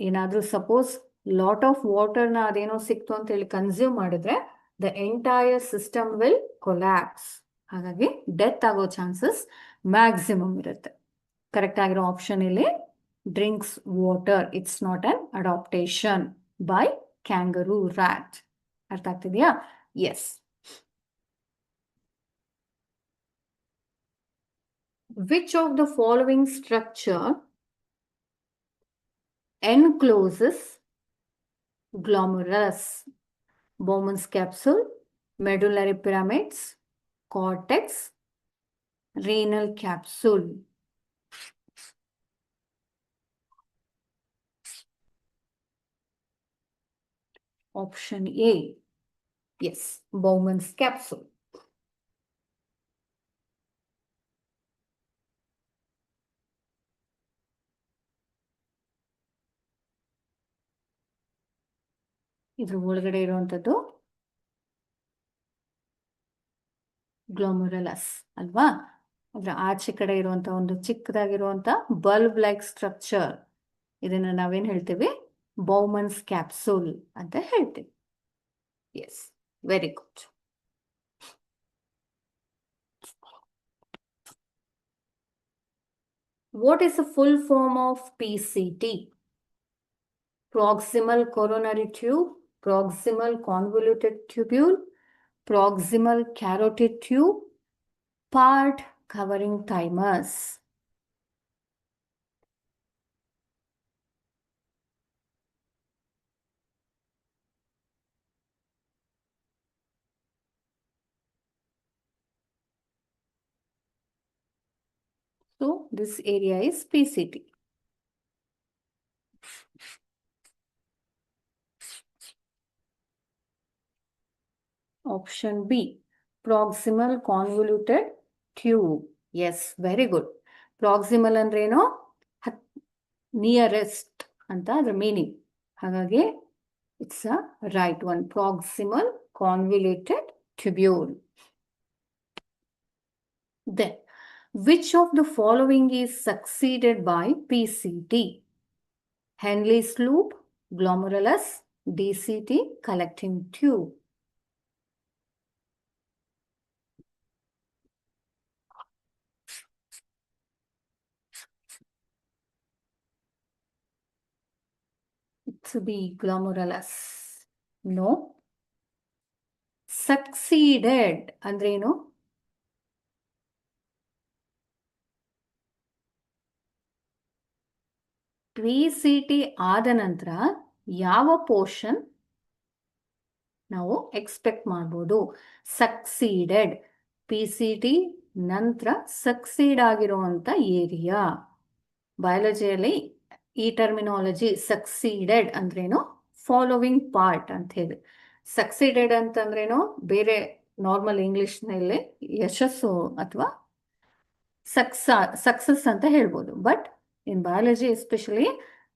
ಏನಾದರೂ ಸಪೋಸ್ ಲಾಟ್ ಆಫ್ ವಾಟರ್ನ ಅದೇನೋ ಸಿಕ್ತು ಅಂತ ಹೇಳಿ ಕನ್ಸ್ಯೂಮ್ ಮಾಡಿದ್ರೆ the entire system will collapse. ಹಾಗಾಗಿ ಡೆತ್ ಆಗೋ ಚಾನ್ಸಸ್ ಮ್ಯಾಕ್ಸಿಮಮ್ ಇರುತ್ತೆ. ಕರೆಕ್ಟ್ ಆಗಿರೋ ಆಪ್ಷನ್ ಇಲ್ಲಿ drinks water. It's not an adaptation by kangaroo rat. ಅರ್ಥ ಆಗ್ತಿದೆಯಾ? S. Which of the following structure encloses glomerulus? Bowman's capsule, medullary pyramids, cortex, renal capsule. Option A. Yes, Bowman's capsule. ಇದ್ರ ಒಳಗಡೆ ಇರುವಂಥದ್ದು ಗ್ಲೋಮರುಲಸ್ ಅಲ್ವಾ. ಅದ್ರ ಆಚೆ ಕಡೆ ಇರುವಂತ ಒಂದು ಚಿಕ್ಕದಾಗಿರುವಂತ ಬಲ್ಬ್ ಲೈಕ್ ಸ್ಟ್ರಕ್ಚರ್, ಇದನ್ನ ನಾವೇನ್ ಹೇಳ್ತೀವಿ? ಬೌಮನ್ಸ್ ಕ್ಯಾಪ್ಸೂಲ್ ಅಂತ ಹೇಳ್ತೀವಿ. Yes, very good. What is the full form of PCT? Proximal coronary tube, proximal convoluted tubule, proximal carotid tube, part covering thymus. So this area is PCT. Option B, proximal convoluted tube. Yes, very good. Proximal ಅಂದ್ರೇನು? Nearest ಅಂತ ಅದ್ರ meaning. ಹಾಗಾಗಿ It's a right one, proximal convoluted tubule. Then, which of the following is succeeded by PCT? Henle's loop, glomerulus, DCT, collecting tube. It's B, glomerulus. No. Succeeded ಅಂದ್ರೆ ಏನು? PCT ಆದ ನಂತರ ಯಾವ portion ನಾವು expect ಮಾಡ್ಬೋದು? Succeeded. PCT ನಂತರ succeed ಆಗಿರುವಂತ area. ಬಯಾಲಜಿಯಲ್ಲಿ ಈ ಟರ್ಮಿನಾಲಜಿ ಸಕ್ಸೀಡೆಡ್ ಅಂದ್ರೇನು? ಫಾಲೋವಿಂಗ್ ಪಾರ್ಟ್ ಅಂತ ಹೇಳಿ. ಸಕ್ಸೀಡೆಡ್ ಅಂತಂದ್ರೇನು? ಬೇರೆ ನಾರ್ಮಲ್ ಇಂಗ್ಲಿಷ್ನಲ್ಲಿ ಯಶಸ್ಸು ಅಥವಾ ಸಕ್ಸಸ್ ಅಂತ ಹೇಳ್ಬೋದು. ಬಟ್ ಇನ್ ಬಯಾಲಜಿ ಎಸ್ಪೆಷಲಿ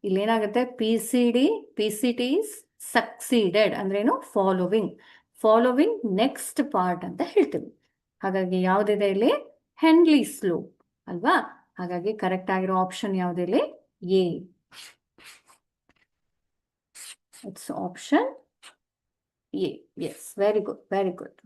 ಇಲ್ಲೇನಾಗುತ್ತೆ? PCT ಇಸ್ ಸಕ್ಸೀಡೆಡ್ ಅಂದ್ರೇನು? ಫಾಲೋವಿಂಗ್ ನೆಕ್ಸ್ಟ್ ಪಾರ್ಟ್ ಅಂತ ಹೇಳ್ತೀವಿ. ಹಾಗಾಗಿ ಯಾವುದಿದೆ ಇಲ್ಲಿ? ಹೆನ್ಲೀಸ್ ಲೂಪ್ ಅಲ್ವಾ? ಹಾಗಾಗಿ ಕರೆಕ್ಟ್ ಆಗಿರೋ ಆಪ್ಷನ್ ಯಾವುದಿಲ್ಲಿ? A. It's option A. Yes, very good, very good.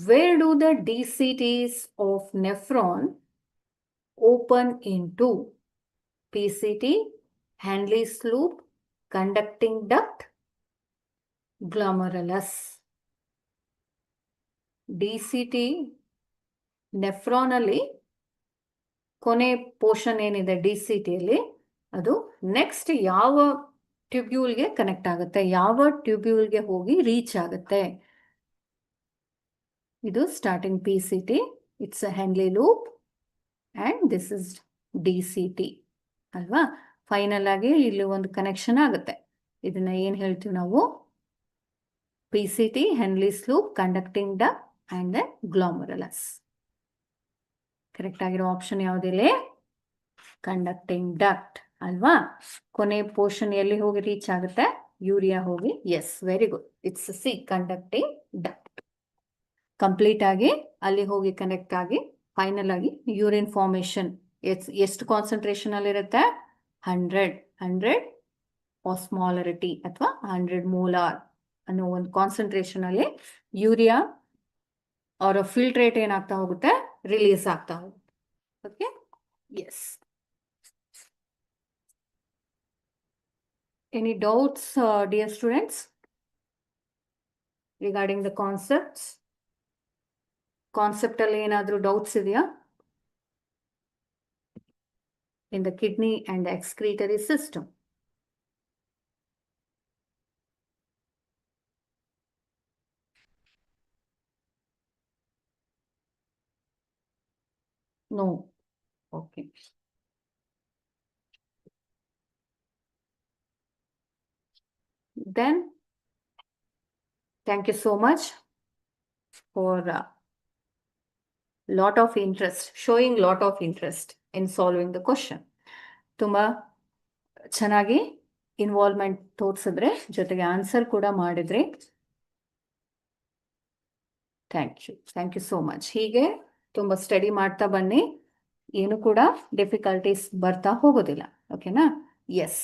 Where do the DCTs of nephron open into? PCT, Henle's loop, conducting duct, glomerulus. DCT nephron ಅಲ್ಲಿ ಕೊನೆ ಪೋರ್ಷನ್ ಏನಿದೆ DCT ಅಲ್ಲಿ, ಅದು ನೆಕ್ಸ್ಟ್ ಯಾವ ಟ್ಯೂಬ್ಯೂಲ್ಗೆ ಕನೆಕ್ಟ್ ಆಗುತ್ತೆ? ಯಾವ ಟ್ಯೂಬ್ಯೂಲ್ಗೆ ಹೋಗಿ ರೀಚ್ ಆಗುತ್ತೆ? ಇದು starting PCT, it's a Henley loop and this is DCT ಅಲ್ವಾ? ಫೈನಲ್ ಆಗಿ ಇಲ್ಲಿ ಒಂದು ಕನೆಕ್ಷನ್ ಆಗುತ್ತೆ. ಇದನ್ನ ಏನ್ ಹೇಳ್ತೀವಿ ನಾವು? PCT, Henle's loop, conducting duct and then glomerulus. Correct ಆಗಿರೋ ಆಪ್ಷನ್ ಯಾವುದಿಲ್ಲ? ಕಂಡಕ್ಟಿಂಗ್ ಡಕ್ಟ್ ಅಲ್ವಾ? ಕೊನೆ ಪೋರ್ಷನ್ ಎಲ್ಲಿ ಹೋಗಿ ರೀಚ್ ಆಗುತ್ತೆ? ಯೂರಿಯಾ ಹೋಗಿ. Yes, very good. It's C, conducting duct. Complete ಆಗಿ ಅಲ್ಲಿ ಹೋಗಿ ಕನೆಕ್ಟ್ ಆಗಿ ಫೈನಲ್ ಆಗಿ ಯೂರಿನ್ ಫಾರ್ಮೇಶನ್ ಎಷ್ಟು ಕಾನ್ಸಂಟ್ರೇಷನ್ ಅಲ್ಲಿ ಇರುತ್ತೆ? 100 ಆಸ್ಮಾಲರಿಟಿ ಅಥವಾ 100 ಮೋಲಾರ್ ಅನ್ನೋ ಒಂದು ಕಾನ್ಸಂಟ್ರೇಷನ್ ಅಲ್ಲಿ ಯೂರಿಯಾ ಅವರ ಫಿಲ್ಟ್ರೇಟ್ ಏನಾಗ್ತಾ ಹೋಗುತ್ತೆ? ರಿಲೀಸ್ ಆಗ್ತಾ ಹೋಗುತ್ತೆ. Okay, yes. Any doubts dear students regarding the concepts? Concept ಅಲ್ಲಿ ಏನಾದರೂ ಡೌಟ್ಸ್ ಇದೆಯಾ? In the kidney and excretory system. No. Okay. Then, thank you so much for lot of interest, showing lot of interest in solving the question. ತುಂಬಾ ಚೆನ್ನಾಗಿ involvement ತೋರಿಸಿದ್ರೆ, ಜೊತೆಗೆ answer ಕೂಡ ಮಾಡಿದ್ರಿ. Thank you so much. ಹೀಗೆ ತುಂಬ study ಮಾಡ್ತಾ ಬನ್ನಿ, ಏನು ಕೂಡ ಡಿಫಿಕಲ್ಟೀಸ್ ಬರ್ತಾ ಹೋಗೋದಿಲ್ಲ. ಓಕೆನಾ? Yes,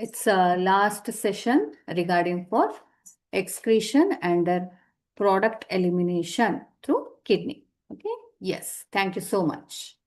it's last session regarding for excretion and their product elimination through kidney. Okay, yes, thank you so much.